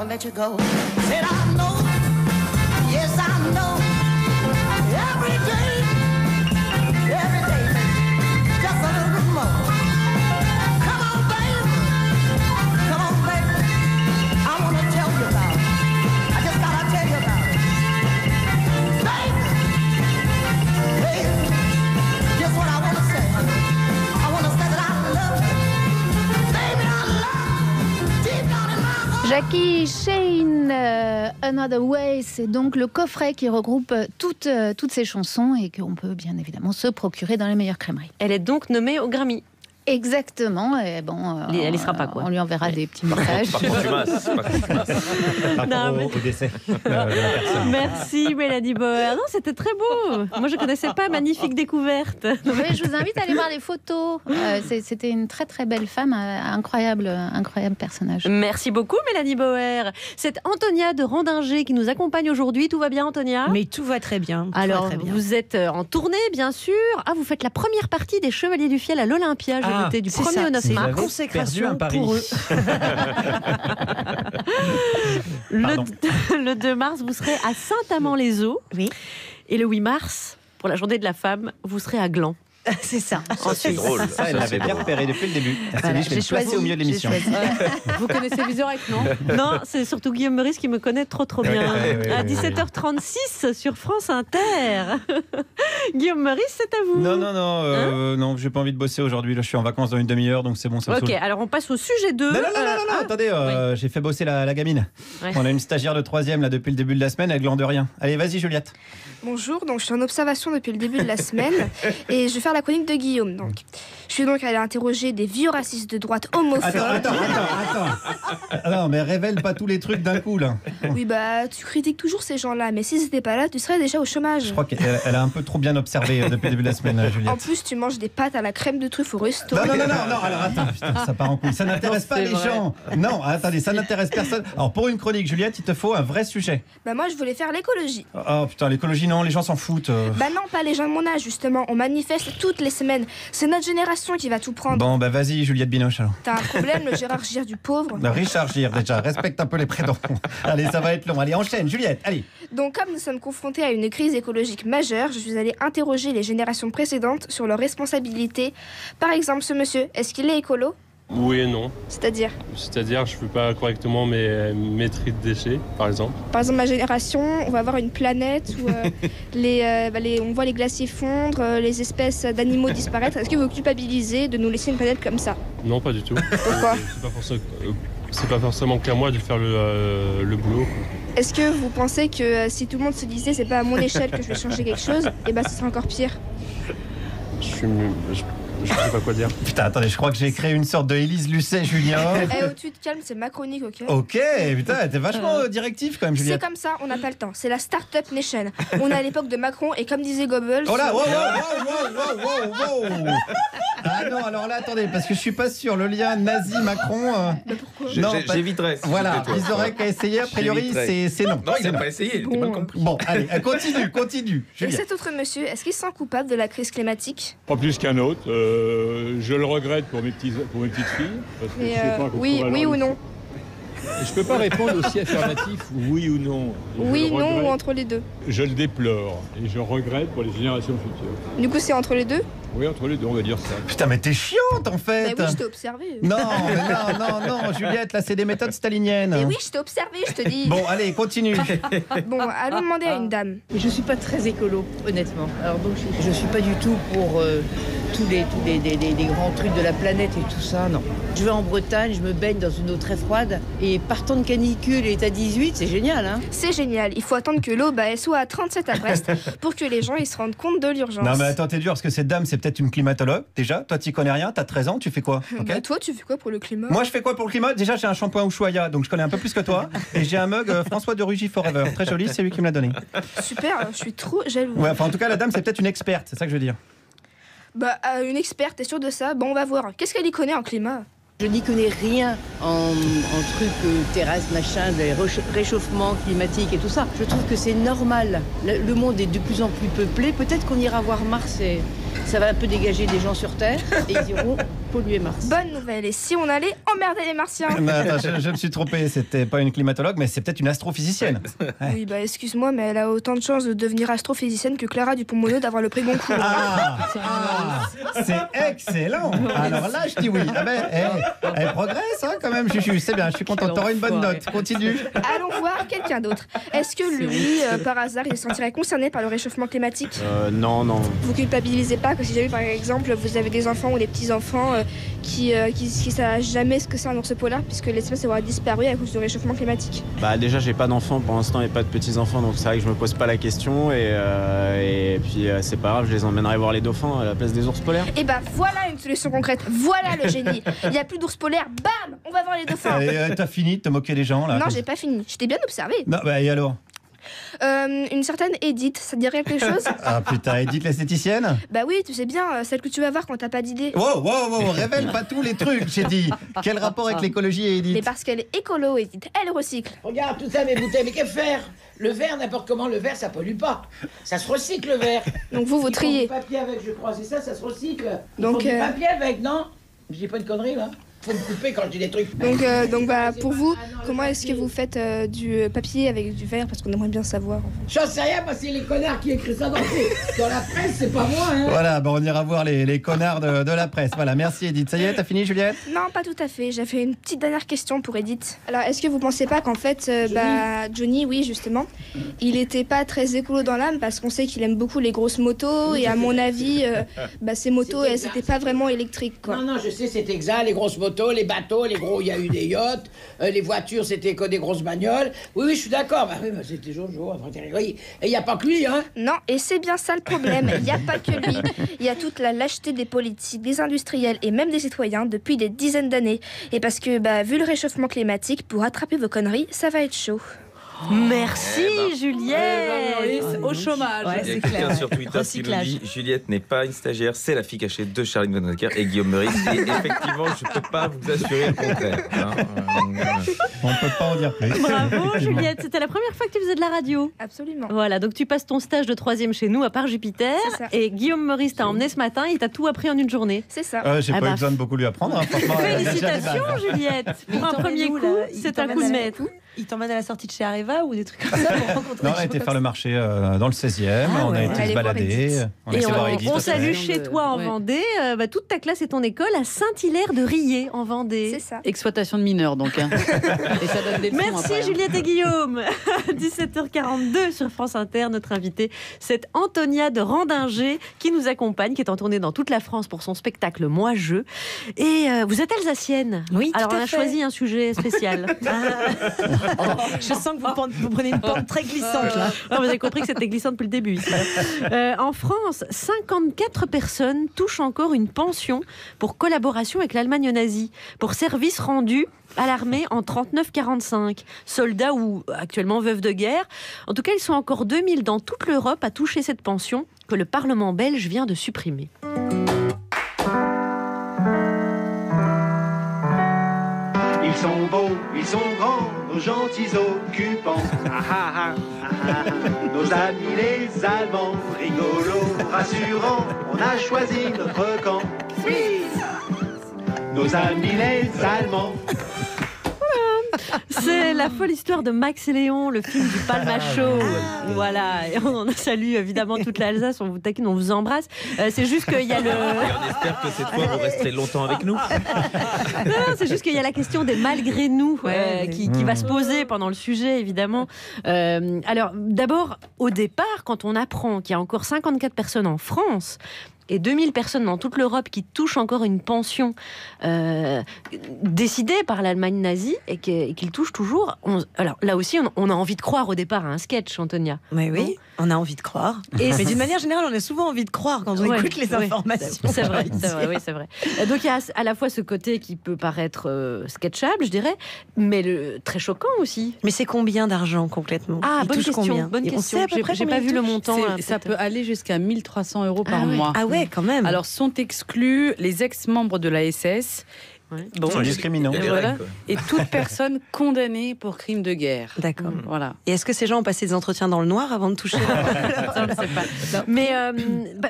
Let you go. Said I know, yes I know. Every day, just a little bit more. Come on, baby, I wanna tell you about it. I just gotta tell you about it. Baby, just what I wanna say. I wanna say that I love you. Baby, I love you. Deep down in my heart. Jackie Shane, Another Way, c'est donc le coffret qui regroupe toutes ces chansons et qu'on peut bien évidemment se procurer dans les meilleures crèmeries. Elle est donc nommée au Grammy. Exactement, et bon, elle y sera pas, quoi. On lui enverra des petits messages. Par contumace. Au décès de la personne. Merci Mélanie Bauer. Non, c'était très beau. Moi, je connaissais pas. Magnifique découverte. Oui, je vous invite à aller voir les photos. C'était une très très belle femme, incroyable personnage. Merci beaucoup Mélanie Bauer. C'est Antonia de Randinger qui nous accompagne aujourd'hui. Tout va bien, Antonia ? Mais tout va très bien. Alors, vous êtes en tournée, bien sûr. Vous faites la première partie des Chevaliers du Fiel à l'Olympia. Du 1er au 9 mars. Ma consécration pour eux. Le 2 mars, vous serez à Saint-Amand-les-Eaux. Oui. Et le 8 mars, pour la journée de la femme, vous serez à Gland. C'est ça. C'est drôle. Ça, elle l'avait bien repéré depuis le début. Elle s'est dit, je vais le placer au milieu de l'émission. Vous connaissez Vizorek, non? Non, c'est surtout Guillaume Meurice qui me connaît trop bien. À 17h36 sur France Inter. Guillaume Meurice, c'est à vous. Non, j'ai pas envie de bosser aujourd'hui. Là, je suis en vacances dans une demi-heure, donc c'est bon, ça me Ok, saoule. alors on passe au sujet 2. Non, attendez, j'ai fait bosser la gamine. Ouais. On a une stagiaire de 3e là depuis le début de la semaine, elle glande rien. Allez, vas-y Juliette. Bonjour, donc je suis en observation depuis le début de la semaine et je vais faire la chronique de Guillaume. Donc. Je suis donc allée interroger des vieux racistes de droite homophobes. Attends. Non, mais révèle pas tous les trucs d'un coup là. Oui, bah tu critiques toujours ces gens-là, mais s'ils n'étaient pas là, tu serais déjà au chômage. Je crois qu'elle a un peu trop bien observé depuis le début de la semaine, Juliette. En plus, tu manges des pâtes à la crème de truffe au resto. Non, alors attends, putain, ça part en couille. Ça n'intéresse pas les gens. Non, attendez, ça n'intéresse personne. Alors pour une chronique, Juliette, il te faut un vrai sujet. Bah moi, je voulais faire l'écologie. Oh putain, l'écologie, non, les gens s'en foutent. Bah non, pas les gens de mon âge, justement. On manifeste toutes les semaines. C'est notre génération qui va tout prendre. Bon, bah vas-y, Juliette Binoche alors. T'as un problème, le Gérard Gire du pauvre. Richard Gire, déjà, respecte un peu les prénoms. Allez, ça va être long. Allez, enchaîne, Juliette, allez. Donc, comme nous sommes confrontés à une crise écologique majeure, je suis allée interroger les générations précédentes sur leurs responsabilités. Par exemple, ce monsieur, est-ce qu'il est écolo ? Oui et non. C'est-à-dire, je ne fais pas correctement mes tri de déchets, par exemple. Par exemple, ma génération, on va avoir une planète où on voit les glaciers fondre, les espèces d'animaux disparaître. Est-ce que vous culpabilisez de nous laisser une planète comme ça ? Non, pas du tout. Pourquoi ? C'est pas forcément qu'à moi de faire le boulot. Est-ce que vous pensez que si tout le monde se disait c'est pas à mon échelle que je vais changer quelque chose, et ce serait encore pire ? Je sais pas quoi dire. Putain, attendez, je crois que j'ai créé une sorte de Élise Lucet, Julien. Tu te calmes, c'est ma chronique, ok ? Ok, putain, t'es vachement directif quand même, Juliette. C'est comme ça, on n'a pas le temps. C'est la Startup Nation. On est à l'époque de Macron et comme disait Goebbels... Oh là, wow. Ah non, alors là, attendez, parce que je suis pas sûr, le lien nazi-Macron... pourquoi ? J'éviterais. Voilà, Vizorek a essayé, a priori, c'est non. Non, il n'a pas essayé, il était mal compris. Bon, allez, continue. Et cet autre monsieur, est-ce qu'il se sent coupable de la crise climatique ? Pas plus qu'un autre. Je le regrette pour mes petites filles. Parce que je sais pas oui ou non ? Et je peux pas répondre aussi affirmatif, oui ou non. Oui, non ou entre les deux ? Je le déplore et je regrette pour les générations futures. Du coup, c'est entre les deux ? Oui, entre les deux, on va dire ça. Putain, mais t'es chiante en fait. Bah oui, je t'ai observé. Non, Juliette, là, c'est des méthodes staliniennes. Mais oui, je t'ai observé, je te dis. Bon, allez, continue. Bon, allons demander à une dame. Je suis pas très écolo, honnêtement. Alors donc, je suis pas du tout pour tous les grands trucs de la planète et tout ça, non. Je vais en Bretagne, je me baigne dans une eau très froide et partant de canicule et à 18, c'est génial, hein. C'est génial. Il faut attendre que l'eau elle soit à 37 à Brest pour que les gens ils se rendent compte de l'urgence. Non mais attends, t'es dur parce que cette dame c'est peut-être une climatologue déjà. Toi t'y connais rien, t'as 13 ans, tu fais quoi? Okay. Toi tu fais quoi pour le climat? Moi je fais quoi pour le climat? Déjà j'ai un shampoing Ushuaïa, donc je connais un peu plus que toi. Et j'ai un mug François de Rugy Forever, très joli, c'est lui qui me l'a donné. Super, je suis trop jaloux. Ouais, enfin en tout cas la dame c'est peut-être une experte, c'est ça que je veux dire. Bah une experte, t'es sûre de ça? Bon on va voir. Qu'est-ce qu'elle y connaît en climat? Je n'y connais rien en trucs terrasse, machin, des réchauffements climatiques et tout ça. Je trouve que c'est normal. Le monde est de plus en plus peuplé. Peut-être qu'on ira voir Mars et ça va un peu dégager des gens sur Terre et ils iront polluer Mars. Bonne nouvelle. Et si on allait emmerder les Martiens? Non, attends, je me suis trompé. C'était pas une climatologue, mais c'est peut-être une astrophysicienne. Ouais. Oui, bah excuse-moi, mais elle a autant de chances de devenir astrophysicienne que Clara Dupont-Moreau d'avoir le prix Goncourt. C'est excellent. Alors là, je dis oui. Ah ben, elle progresse hein, quand même, Chuchu. C'est bien, je suis content. T'auras une bonne note. Continue. Allons voir quelqu'un d'autre. Est-ce que lui, par hasard, il se sentirait concerné par le réchauffement climatique? Non. Vous culpabilisez pas que si jamais, par exemple, vous avez des enfants ou des petits-enfants qui savent jamais ce que c'est un ours polaire, puisque l'espèce aura disparu à cause du réchauffement climatique? Bah déjà, j'ai pas d'enfants pour l'instant et pas de petits-enfants, donc c'est vrai que je me pose pas la question. Et puis, c'est pas grave, je les emmènerai voir les dauphins à la place des ours polaires. Et bah voilà une solution concrète. Voilà le génie. Il n'y a plus d'ours polaires. Bam, on va voir les dauphins. T'as fini de te moquer des gens là? Non, j'ai pas fini. Je t'ai bien observé. Non, bah et alors? Une certaine Edith, ça te dirait quelque chose? Ah putain, Edith l'esthéticienne? Bah oui, tu sais bien, celle que tu vas voir quand t'as pas d'idée. Wow, révèle pas tous les trucs, j'ai dit. Quel rapport avec l'écologie et Edith? Mais parce qu'elle est écolo, Edith, elle recycle. Regarde tout ça, mes bouteilles, mais que faire? Le verre, n'importe comment, le verre, ça pollue pas. Ça se recycle, le verre. Donc vous triez. Il faut du papier avec, je crois, c'est ça se recycle. Donc il faut du papier avec, non? Je dis pas une connerie, là? faut me couper quand je dis des trucs. Donc bah, pour vous, comment est-ce que vous faites du papier avec du verre? Parce qu'on aimerait bien savoir. J'en sais rien, parce que c'est les connards qui écrivent ça dans la presse, c'est pas moi. Hein. Voilà, bon, on ira voir les connards de la presse. Voilà, merci Edith. Ça y est, t'as fini Juliette? Non, pas tout à fait. J'avais une petite dernière question pour Edith. Alors, est-ce que vous pensez pas qu'en fait, Johnny, oui, justement, il était pas très écolo dans l'âme parce qu'on sait qu'il aime beaucoup les grosses motos et à mon avis, ces motos, elles n'étaient pas vraiment électriques, quoi. Non, je sais, c'est exact. Les grosses motos, les bateaux, les gros, il y a eu des yachts, les voitures, c'était que des grosses bagnoles. Oui, je suis d'accord. C'était Jojo. Oui. Et il n'y a pas que lui, hein? Non, et c'est bien ça le problème. Il n'y a pas que lui. Il y a toute la lâcheté des politiques, des industriels et même des citoyens depuis des dizaines d'années. Et parce que, vu le réchauffement climatique, pour attraper vos conneries, ça va être chaud. Merci Juliette. Au chômage. Il y a quelqu'un sur Twitter qui nous dit Juliette n'est pas une stagiaire, c'est la fille cachée de Charline Vanhoenacker et Guillaume Meurice. Et effectivement, je ne peux pas vous assurer le contraire. On ne peut pas en dire plus. Bravo Juliette, c'était la première fois que tu faisais de la radio. Absolument. Voilà, donc tu passes ton stage de 3e chez nous à part Jupiter. Et Guillaume Meurice t'a emmené ce matin, il t'a tout appris en une journée. C'est ça. J'ai pas eu besoin de beaucoup lui apprendre. Franchement, félicitations Juliette. Pour un premier coup, c'est un coup de maître. Il t'emmène à la sortie de chez Areva ou des trucs comme ça pour rencontrer. Non, on a été faire le marché dans le 16e, on a été se balader. On salue chez toi en Vendée, toute ta classe et ton école à Saint-Hilaire-de-Riez en Vendée. C'est ça. Exploitation de mineurs donc. Hein. Et ça donne des leçons Merci après, Juliette et Guillaume. 17h42 sur France Inter, notre invitée, c'est Antonia de Randinger qui nous accompagne, qui est en tournée dans toute la France pour son spectacle Moi Je. Et vous êtes alsacienne. Oui, alors tout à on a fait. choisi un sujet spécial. Je sens que vous prenez une pente très glissante là. Vous avez compris que c'était glissant depuis le début ici. En France, 54 personnes touchent encore une pension pour collaboration avec l'Allemagne nazie, pour service rendu à l'armée en 39-45. Soldats ou actuellement veuves de guerre. En tout cas, ils sont encore 2000 dans toute l'Europe à toucher cette pension que le Parlement belge vient de supprimer. Ils sont beaux, ils sont grands, nos gentils occupants. Nos amis les Allemands, rigolos, rassurants, on a choisi notre camp. Oui, nos amis les Allemands. C'est la folle histoire de Max et Léon, le film du Palma Show. Voilà, et on salue évidemment toute l'Alsace, on vous taquine, on vous embrasse. C'est juste qu'il y a le... Et on espère que cette fois vous resterez longtemps avec nous. Non, c'est juste qu'il y a la question des malgré nous qui va se poser pendant le sujet, évidemment. Alors, d'abord, au départ, quand on apprend qu'il y a encore 54 personnes en France et 2000 personnes dans toute l'Europe qui touchent encore une pension décidée par l'Allemagne nazie et qu'ils touchent toujours. Alors là aussi, on a envie de croire au départ à un sketch, Antonia. Mais oui, on a envie de croire. Mais d'une manière générale, on a souvent envie de croire quand on écoute les informations. C'est vrai, c'est vrai. Donc il y a à la fois ce côté qui peut paraître sketchable, je dirais, mais très choquant aussi. Mais c'est combien d'argent concrètement? Bonne question. Bonne question. J'ai pas vu le montant. Ça peut aller jusqu'à 1 300 € par mois. Ah ouais, quand même. Alors sont exclus les ex-membres de la SS. Bon, c'est discriminant. Et toute personne condamnée pour crime de guerre. D'accord. Voilà. Et est-ce que ces gens ont passé des entretiens dans le noir avant de toucher Ça, on ne sait pas. Mais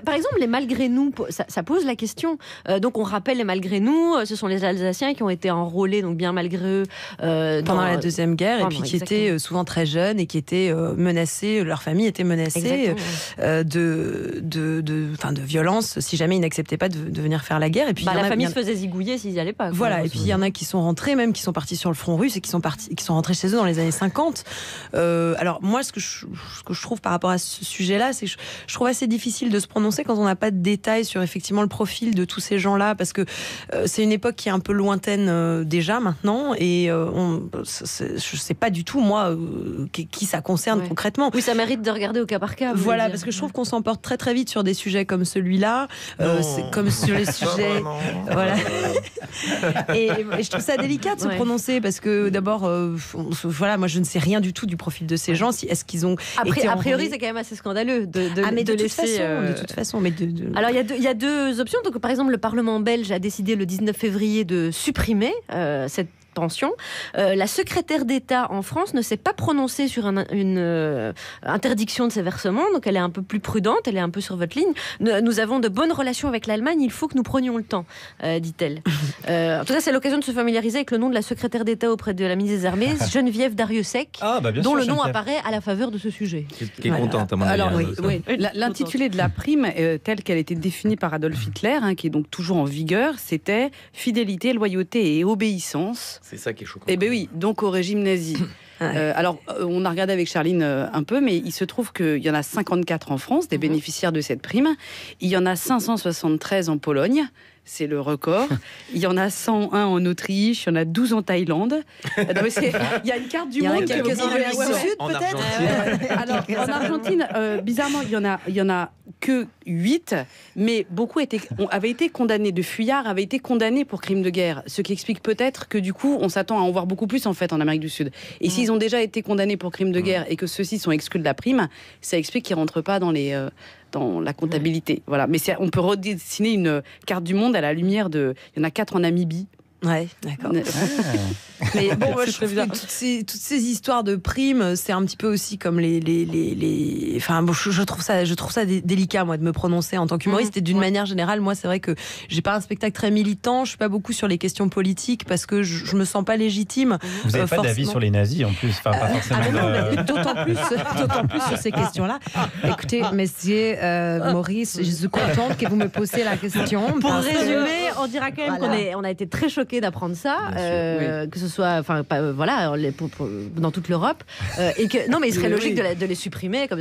par exemple, les malgré nous, ça pose la question. Donc on rappelle les malgré nous, ce sont les Alsaciens qui ont été enrôlés, donc bien malgré eux, pendant la Deuxième Guerre, et puis qui étaient souvent très jeunes et qui étaient menacés, leur famille était menacée de violence si jamais ils n'acceptaient pas de venir faire la guerre. Et puis la famille se faisait zigouiller s'ils n'y allaient pas. Voilà, et puis il y en a qui sont rentrés, même qui sont partis sur le front russe et qui sont rentrés chez eux dans les années 50. Alors moi, ce que je trouve par rapport à ce sujet-là, c'est que je trouve assez difficile de se prononcer quand on n'a pas de détails sur effectivement le profil de tous ces gens-là, parce que c'est une époque qui est un peu lointaine déjà maintenant, et je sais pas du tout moi qui ça concerne concrètement. Oui, ça mérite de regarder au cas par cas. Voilà, parce que je trouve qu'on s'emporte très très vite sur des sujets comme celui-là, c'est comme sur les sujets, voilà. Et je trouve ça délicat de se prononcer parce que d'abord, voilà, moi je ne sais rien du tout du profil de ces gens. Est-ce qu'ils ont été a priori, c'est quand même assez scandaleux de laisser. De toute façon, mais alors il y a deux options. Donc par exemple, le Parlement belge a décidé le 19 février de supprimer cette pension. La secrétaire d'État en France ne s'est pas prononcée sur une interdiction de ces versements, donc elle est un peu plus prudente, elle est un peu sur votre ligne. Nous avons de bonnes relations avec l'Allemagne, il faut que nous prenions le temps, dit-elle. En tout cas, c'est l'occasion de se familiariser avec le nom de la secrétaire d'État auprès de la ministre des Armées, Geneviève Dariussec, dont le nom apparaît à la faveur de ce sujet. Qui est contente, à mon avis. Alors, l'intitulé de la prime, telle qu'elle était définie par Adolf Hitler, qui est donc toujours en vigueur, c'était fidélité, loyauté et obéissance. C'est ça qui est choquant. Eh bien oui, donc au régime nazi. Alors, on a regardé avec Charline un peu, mais il se trouve qu'il y en a 54 en France, des bénéficiaires de cette prime. Il y en a 573 en Pologne. C'est le record. Il y en a 101 en Autriche, il y en a 12 en Thaïlande. Il y a une carte du monde. Il y en a quelques-uns en Amérique du Sud, En peut-être. Alors, en Argentine, bizarrement, il y en a que 8, mais beaucoup avaient été condamnés, de fuyards avaient été condamnés pour crimes de guerre. Ce qui explique peut-être que du coup, on s'attend à en voir beaucoup plus en fait en Amérique du Sud. Et s'ils ont déjà été condamnés pour crimes de guerre et que ceux-ci sont exclus de la prime, ça explique qu'ils ne rentrent pas dans la comptabilité. Voilà. Mais on peut redessiner une carte du monde à la lumière de... Il y en a 4 en Namibie. Ouais, d'accord. Mais bon, moi, je trouve que toutes ces histoires de primes, c'est un petit peu aussi comme les... Enfin, bon, je trouve ça délicat, moi, de me prononcer en tant qu'humoriste. Et d'une manière générale, moi, c'est vrai que j'ai pas un spectacle très militant. Je suis pas beaucoup sur les questions politiques parce que je me sens pas légitime. Vous n'avez pas d'avis sur les nazis, en plus. Enfin, pas forcément. D'autant plus sur ces questions-là. Écoutez, messieurs, Maurice, je suis contente que vous me posiez la question. Pour résumer, on dira quand même qu'on a été très choqués d'apprendre ça, que ce soit, dans toute l'Europe, et que non, mais il serait logique de les supprimer comme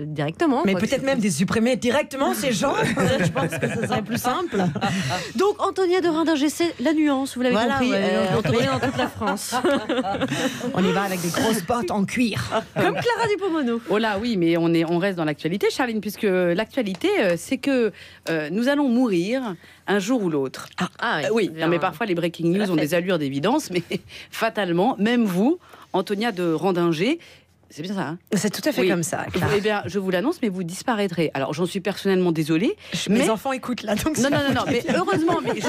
directement. Mais peut-être même de supprimer directement ces gens. Je pense que ce serait plus simple. Donc Antonia de Rindinger, c'est la nuance, vous l'avez compris. Antonia dans toute la France. On y va avec des grosses bottes en cuir, comme Clara Dupont-Mono. Oh là, oui, mais on reste dans l'actualité, Charline, puisque l'actualité, c'est que nous allons mourir un jour ou l'autre. Oui, mais parfois les breaking news ont des allures d'évidence, mais fatalement, même vous, Antonia de Rindinger, c'est bien ça, hein? C'est tout à fait comme ça. Eh bien, je vous l'annonce, mais vous disparaîtrez. Alors, j'en suis personnellement désolée. Mes enfants écoutent là, donc non, mais heureusement, mais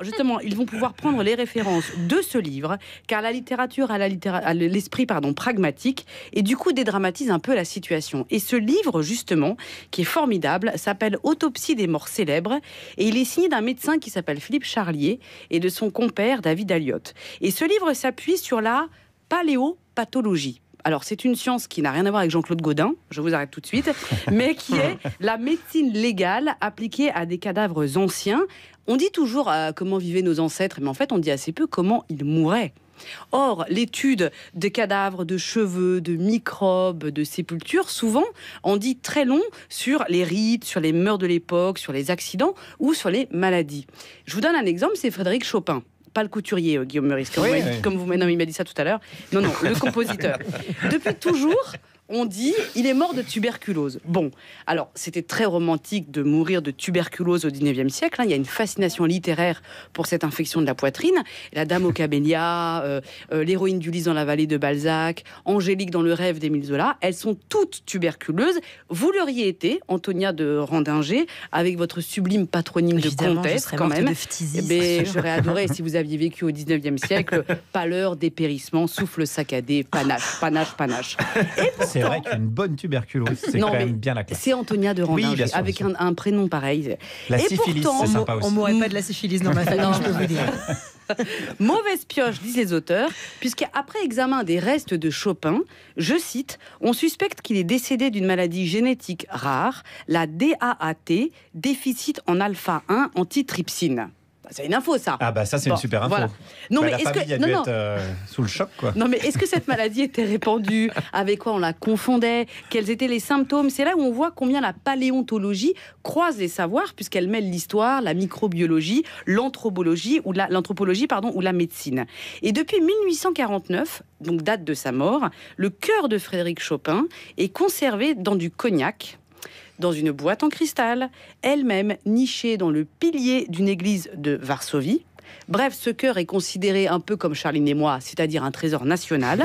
justement, ils vont pouvoir prendre les références de ce livre, car la littérature a l'esprit pragmatique, et du coup dédramatise un peu la situation. Et ce livre, justement, qui est formidable, s'appelle Autopsie des morts célèbres, et il est signé d'un médecin qui s'appelle Philippe Charlier, et de son compère David Alliot. Et ce livre s'appuie sur la paléopathologie. Alors, c'est une science qui n'a rien à voir avec Jean-Claude Gaudin, je vous arrête tout de suite, mais qui est la médecine légale appliquée à des cadavres anciens. On dit toujours comment vivaient nos ancêtres, mais en fait, on dit assez peu comment ils mouraient. Or, l'étude de cadavres, de cheveux, de microbes, de sépultures, souvent, on dit très long sur les rites, sur les mœurs de l'époque, sur les accidents ou sur les maladies. Je vous donne un exemple, c'est Frédéric Chopin. Pas le couturier, Guillaume Meurice, comme vous il m'a dit ça tout à l'heure. Non, le compositeur. Depuis toujours, on dit il est mort de tuberculose. Bon, alors c'était très romantique de mourir de tuberculose au 19e siècle. Il y a une fascination littéraire pour cette infection de la poitrine. La Dame aux camélias, l'héroïne d'Ulysse dans la vallée de Balzac, Angélique dans le rêve d'Émile Zola, elles sont toutes tuberculeuses. Vous l'auriez été, Antonia de Rindinger, avec votre sublime patronyme de comtesse, quand même. J'aurais adoré si vous aviez vécu au 19e siècle. Pâleur, dépérissement, souffle saccadé, panache. C'est vrai qu'une bonne tuberculose, c'est quand même bien la classe. C'est Antonia de Rindinger, avec un prénom pareil. La syphilis, c'est sympa aussi. On mourrait pas de la syphilis dans ma famille, je peux vous dire. Mauvaise pioche, disent les auteurs, puisqu'après examen des restes de Chopin, je cite, on suspecte qu'il est décédé d'une maladie génétique rare, la DAAT, déficit en alpha-1 antitrypsine. C'est une info, ça. Ah bah ça, c'est une super info. Voilà. Non, mais la famille a dû être sous le choc, quoi. Non, mais est-ce que cette maladie était répandue? Avec quoi on la confondait? Quels étaient les symptômes? C'est là où on voit combien la paléontologie croise les savoirs, puisqu'elle mêle l'histoire, la microbiologie, l'anthropologie ou la médecine. Et depuis 1849, donc date de sa mort, le cœur de Frédéric Chopin est conservé dans du cognac, dans une boîte en cristal, elle-même nichée dans le pilier d'une église de Varsovie. Bref, ce cœur est considéré un peu comme Charline et moi, c'est-à-dire un trésor national.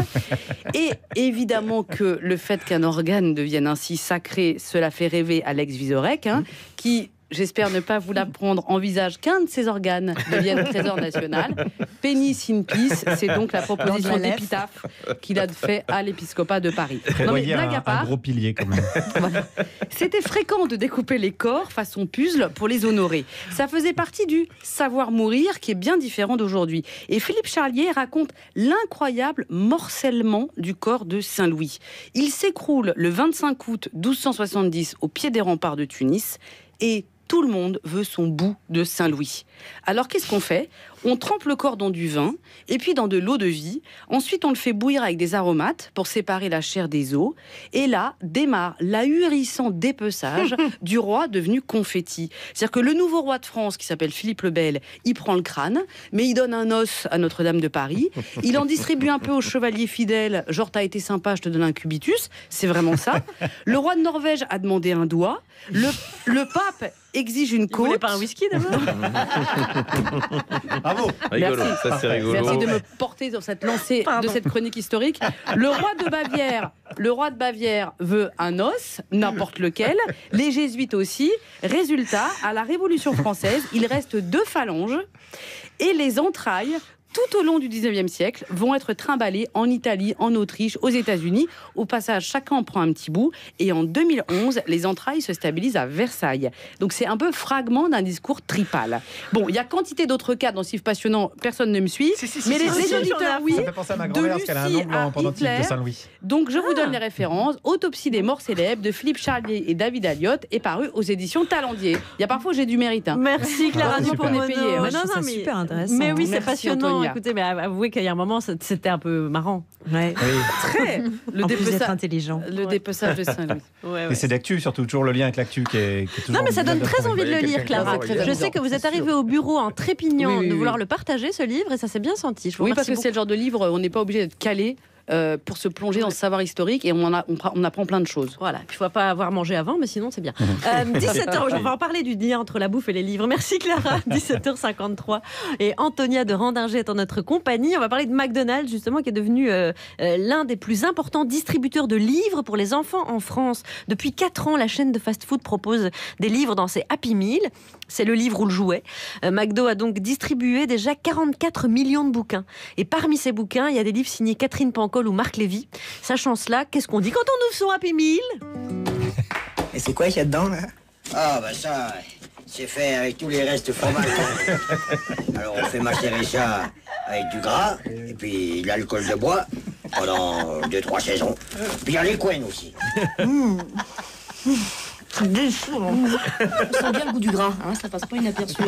Et évidemment que le fait qu'un organe devienne ainsi sacré, cela fait rêver Alex Vizorek, qui j'espère ne pas vous l'apprendre, envisage qu'un de ses organes devienne trésor national. Pénis in peace, c'est donc la proposition d'épitaphe qu'il a fait à l'épiscopat de Paris. Non, mais blague à part, un gros pilier quand même. voilà. C'était fréquent de découper les corps façon puzzle pour les honorer. Ça faisait partie du savoir mourir qui est bien différent d'aujourd'hui. Et Philippe Charlier raconte l'incroyable morcellement du corps de Saint-Louis. Il s'écroule le 25 août 1270 au pied des remparts de Tunis et tout le monde veut son bout de Saint-Louis. Alors qu'est-ce qu'on fait ? On trempe le corps dans du vin et puis dans de l'eau de vie. Ensuite, on le fait bouillir avec des aromates pour séparer la chair des os. Et là, démarre l'ahurissant dépeçage du roi devenu confetti. C'est-à-dire que le nouveau roi de France, qui s'appelle Philippe le Bel, il prend le crâne, mais il donne un os à Notre-Dame de Paris. Il en distribue un peu aux chevaliers fidèles. Genre, t'as été sympa, je te donne un cubitus. C'est vraiment ça. Le roi de Norvège a demandé un doigt. Le pape exige une côte. Vous voulez pas un whisky d'abord? Bravo. Rigolo, merci. ça c'est rigolo. Merci de me porter sur cette lancée de cette chronique historique. Le roi de Bavière veut un os, n'importe lequel. Les jésuites aussi. Résultat, à la Révolution française, il reste 2 phalanges et les entrailles, tout au long du 19e siècle, vont être trimballées en Italie, en Autriche, aux États-Unis. Au passage, chacun en prend un petit bout. Et en 2011, les entrailles se stabilisent à Versailles. Donc c'est un peu fragment d'un discours tripal. Bon, il y a quantité d'autres cas dans ce livre passionnant, personne ne me suit. Mais les auditeurs, oui. Ça fait penser à ma grand-mère parce qu'elle a un ongle en pendentif de Saint-Louis. Donc je vous donne les références. Autopsie des morts célèbres de Philippe Charlier et David Alliot est paru aux éditions Talendier. Il y a parfois j'ai du mérite. Merci Clara Dupont-Mono. Moi, je trouve ça super intéressant. Mais oui, c'est Merci, passionnant. Antonia. Écoutez, mais avouez qu'il y a un moment, c'était un peu marrant. Ouais. Très. En plus d'être intelligent. Le dépeçage de Saint-Louis. Ouais. Et c'est d'actu, surtout toujours le lien avec l'actu qui est toujours. Non, mais ça donne très envie de le lire, Clara. quelqu'un Je sais que vous êtes arrivé au bureau en trépignant Oui, de vouloir le partager, ce livre, et ça s'est bien senti. Je vous Oui, parce remercie que c'est le genre de livre, on n'est pas obligé d'être calé pour se plonger dans le savoir historique et on apprend plein de choses. Voilà, il ne faut pas avoir mangé avant, mais sinon c'est bien. 17h, on va en parler du lien entre la bouffe et les livres. Merci Clara, 17h53. Et Antonia de Randinger est en notre compagnie. On va parler de McDonald's, justement, qui est devenu l'un des plus importants distributeurs de livres pour les enfants en France. Depuis 4 ans, la chaîne de fast-food propose des livres dans ses Happy Meal. C'est le livre ou le jouet. McDo a donc distribué déjà 44 millions de bouquins. Et parmi ces bouquins, il y a des livres signés Catherine Pancol ou Marc Lévy. Sachant cela, qu'est-ce qu'on dit quand on ouvre son Happy Meal? Et c'est quoi qu'il y a dedans, là? Ah, bah ça, c'est fait avec tous les restes fromage. Alors, on fait macérer ça avec du gras, et puis de l'alcool de bois, pendant 2-3 saisons. Puis il y a les couennes aussi. On sent bien le goût du gras, hein, ça passe pas inaperçu.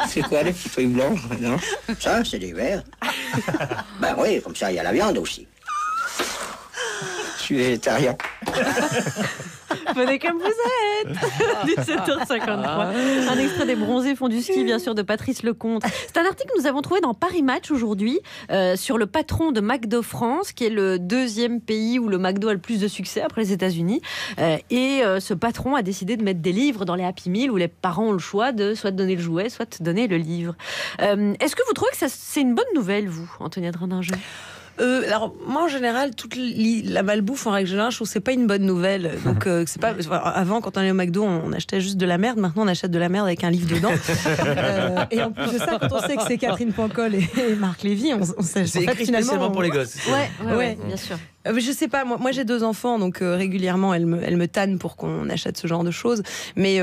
C'est quoi, les petits trucs blancs, non? Ça, c'est des verres. Ben oui, comme ça, il y a la viande aussi. Je suis végétarien. Venez comme vous êtes. 17h53. Un extrait des Bronzés font du ski, bien sûr, de Patrice Lecomte. C'est un article que nous avons trouvé dans Paris Match aujourd'hui sur le patron de McDo France, qui est le 2e pays où le McDo a le plus de succès après les États-Unis. Et ce patron a décidé de mettre des livres dans les Happy Meal où les parents ont le choix de soit de donner le jouet, soit de donner le livre. Est-ce que vous trouvez que c'est une bonne nouvelle, vous, Antonia de Randinger? Alors moi en général toute la malbouffe en règle générale je trouve que c'est pas une bonne nouvelle, donc c'est pas, avant quand on allait au McDo on achetait juste de la merde, maintenant on achète de la merde avec un livre dedans. Et en plus de ça, quand on sait que c'est Catherine Pancol et Marc Lévy, on sait c'est écrit spécialement pour les gosses. Ouais, bien sûr. Je sais pas, moi j'ai 2 enfants, donc régulièrement elle me tanne pour qu'on achète ce genre de choses. Mais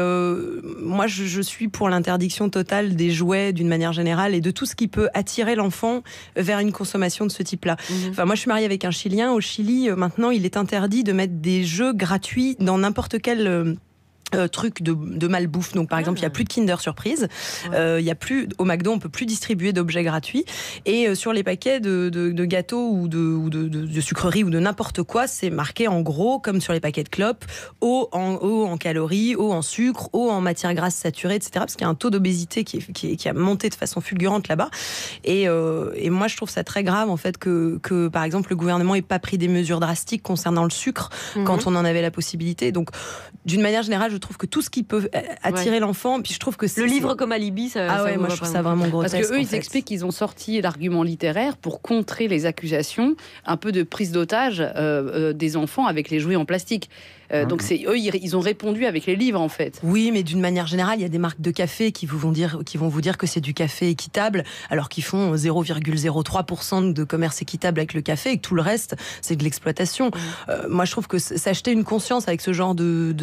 moi je suis pour l'interdiction totale des jouets d'une manière générale et de tout ce qui peut attirer l'enfant vers une consommation de ce type-là. Enfin, moi je suis mariée avec un Chilien. Au Chili, maintenant il est interdit de mettre des jeux gratuits dans n'importe quel truc de malbouffe. Donc par exemple, il y a plus de Kinder Surprise, il y a plus au McDo, on peut plus distribuer d'objets gratuits, et sur les paquets de gâteaux ou de sucreries ou de n'importe quoi, c'est marqué en gros comme sur les paquets de clopes, haut en calories, haut en sucre, haut en matières grasses saturées, etc. Parce qu'il y a un taux d'obésité qui a monté de façon fulgurante là-bas. Et moi je trouve ça très grave en fait que par exemple le gouvernement ait pas pris des mesures drastiques concernant le sucre quand on en avait la possibilité. Donc d'une manière générale, je trouve que tout ce qui peut attirer l'enfant, puis je trouve que le livre comme alibi, moi je trouve ça vraiment grotesque. Parce qu'eux, ils expliquent qu'ils ont sorti l'argument littéraire pour contrer les accusations un peu de prise d'otage des enfants avec les jouets en plastique. Donc eux, ils ont répondu avec les livres en fait. Oui, mais d'une manière générale, il y a des marques de café qui vont vous dire que c'est du café équitable, alors qu'ils font 0,03% de commerce équitable avec le café et que tout le reste, c'est de l'exploitation. Moi, je trouve que s'acheter une conscience avec ce genre de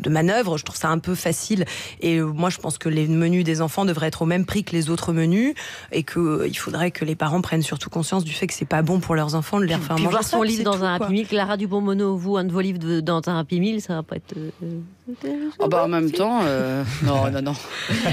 manœuvre, je trouve ça un peu facile. Et moi, je pense que les menus des enfants devraient être au même prix que les autres menus et qu'il faudrait que les parents prennent surtout conscience du fait que c'est pas bon pour leurs enfants de les faire manger. Voir son livre dans un Happy Happy Meal, Clara Dupont-Mono, vous, un de vos livres dans un Happy Meal, ça va pas être... En même temps, non.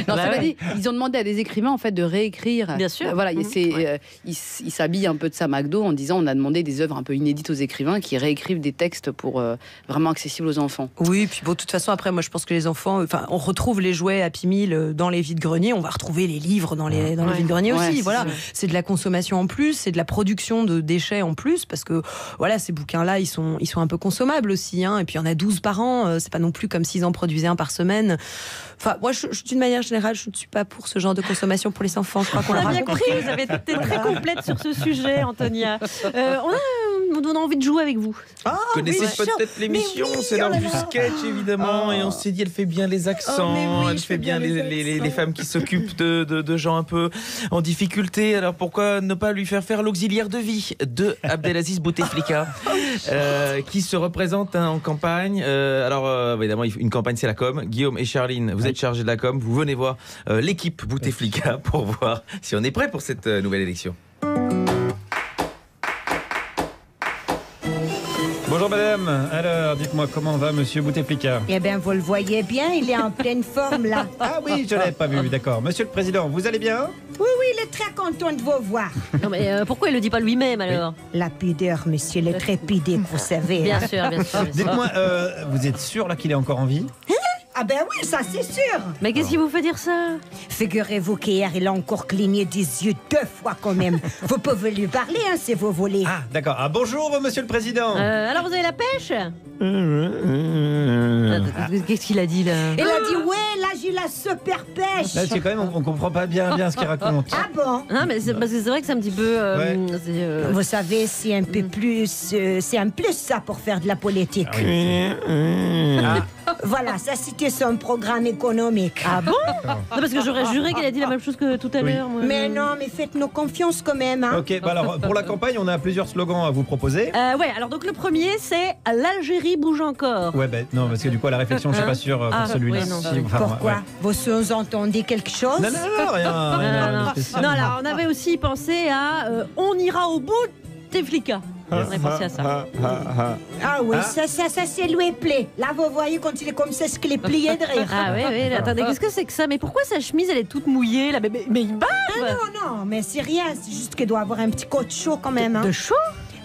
Ça veut dire, ils ont demandé à des écrivains en fait de réécrire. Bien sûr. Voilà, ils s'habillent un peu de ça McDo en disant on a demandé des œuvres un peu inédites aux écrivains qui réécrivent des textes pour vraiment accessibles aux enfants. Oui, puis bon, de toute façon après, moi je pense que les enfants, on retrouve les jouets Happy Meal dans les vides-greniers, on va retrouver les livres dans les vides-greniers aussi. Voilà, c'est de la consommation en plus, c'est de la production de déchets en plus, parce que voilà, ces bouquins-là, ils sont un peu consommables aussi. Et puis il y en a 12 par an, c'est pas non plus comme s'ils en produisaient un par semaine. Enfin, moi, d'une manière générale, je ne suis pas pour ce genre de consommation pour les enfants. Je crois qu'on l'a bien compris. Vous avez été très complète sur ce sujet, Antonia. On a envie de jouer avec vous. Vous connaissez peut-être l'émission, c'est l'heure du sketch évidemment, et on s'est dit elle fait bien les accents, elle fait bien les femmes qui s'occupent de gens un peu en difficulté, alors pourquoi ne pas lui faire l'auxiliaire de vie de Abdelaziz Bouteflika qui se représente en campagne. Alors évidemment une campagne c'est la com, Guillaume et Charline vous êtes chargés de la com, vous venez voir l'équipe Bouteflika pour voir si on est prêt pour cette nouvelle élection. Bonjour madame, alors dites-moi comment va monsieur Bouteflika? Eh bien vous le voyez bien, il est en pleine forme là. Ah oui, je ne l'avais pas vu, d'accord. Monsieur le Président, vous allez bien? Oui, il est très content de vous voir. Non mais pourquoi il le dit pas lui-même alors? La pudeur, monsieur, le trépidé, vous savez. Bien sûr. Dites-moi, vous êtes sûr là qu'il est encore en vie? Ah ben oui, ça c'est sûr. Mais qu'est-ce qui vous fait dire ça? Figurez-vous qu'hier, il a encore cligné des yeux 2 fois quand même. Vous pouvez lui parler, si vous voulez. Ah, d'accord. Ah, bonjour, monsieur le Président. Alors, vous avez la pêche? Qu'est-ce qu'il a dit, là? Il a dit, ouais, là, j'ai la super pêche. Là, c'est quand même, on comprend pas bien ce qu'il raconte. Ah bon? Ah, mais c'est vrai que c'est un petit peu... Vous savez, c'est un peu plus... c'est un plus, ça, pour faire de la politique. Ah oui, voilà, ça, c'était son programme économique. Ah bon? Non, parce que j'aurais juré qu'elle a dit la même chose que tout à l'heure. Moi. Mais non, mais faites-nous confiance quand même. Ok, alors, pour la campagne, on a plusieurs slogans à vous proposer. Alors donc le premier, c'est « L'Algérie bouge encore ». Ouais, non, parce que du coup, à la réflexion, je suis pas sûr pour celui-là. Pourquoi? Vous sous-entendez quelque chose? Non, rien. Non, alors, on avait aussi pensé à « On ira au bout de Bouteflika ». On a pensé à ça. Ah oui, ça c'est lui plaît. Là, vous voyez, quand il est comme ça, ce qu'il est plié de rire. Ah oui, attendez, qu'est-ce que c'est que ça? Mais pourquoi sa chemise, elle est toute mouillée là? Mais il bave! Non, mais c'est rien, c'est juste qu'il doit avoir un petit côté chaud quand même. De chaud?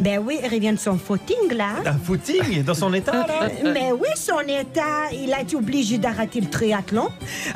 Ben oui, il revient de son footing là. Un footing? Dans son état là? Mais oui, son état, il a été obligé d'arrêter le triathlon.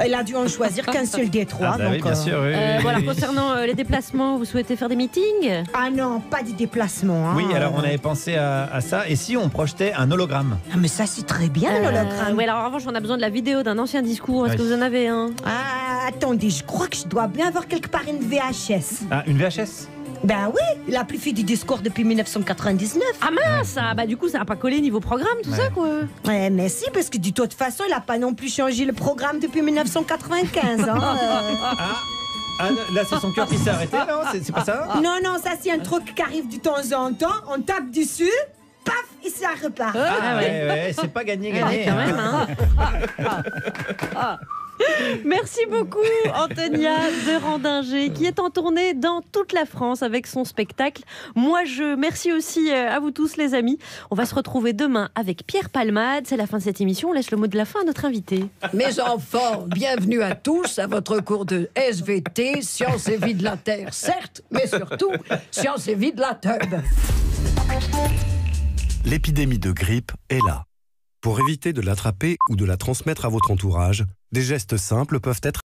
Il a dû en choisir qu'un seul des trois. Ah bah oui, bien sûr. Voilà, concernant les déplacements, vous souhaitez faire des meetings? Ah non, pas des déplacements. Oui, alors on avait pensé à ça. Et si on projetait un hologramme? Ah mais ça c'est très bien l'hologramme. Oui, alors en revanche, on a besoin de la vidéo d'un ancien discours. Est-ce que vous en avez un? Ah, attendez, je crois que je dois bien avoir quelque part une VHS. Ah, une VHS? Ben oui, il a plus fait du discours depuis 1999. Ah mince, bah du coup ça n'a pas collé niveau programme, tout ça quoi. Ouais, mais si, parce que de toute façon, il n'a pas non plus changé le programme depuis 1995. Ah, là c'est son cœur qui s'est arrêté, non? C'est pas ça? Non, ça c'est un truc qui arrive de temps en temps, on tape dessus, paf, et ça repart. Ouais, c'est pas gagné. Quand même, hein. Merci beaucoup Antonia de Randinger qui est en tournée dans toute la France avec son spectacle. Merci aussi à vous tous les amis. On va se retrouver demain avec Pierre Palmade. C'est la fin de cette émission. On laisse le mot de la fin à notre invité. Mes enfants, bienvenue à tous à votre cours de SVT, Sciences et Vie de la Terre, certes, mais surtout Sciences et Vie de la Terre. L'épidémie de grippe est là. Pour éviter de l'attraper ou de la transmettre à votre entourage, des gestes simples peuvent être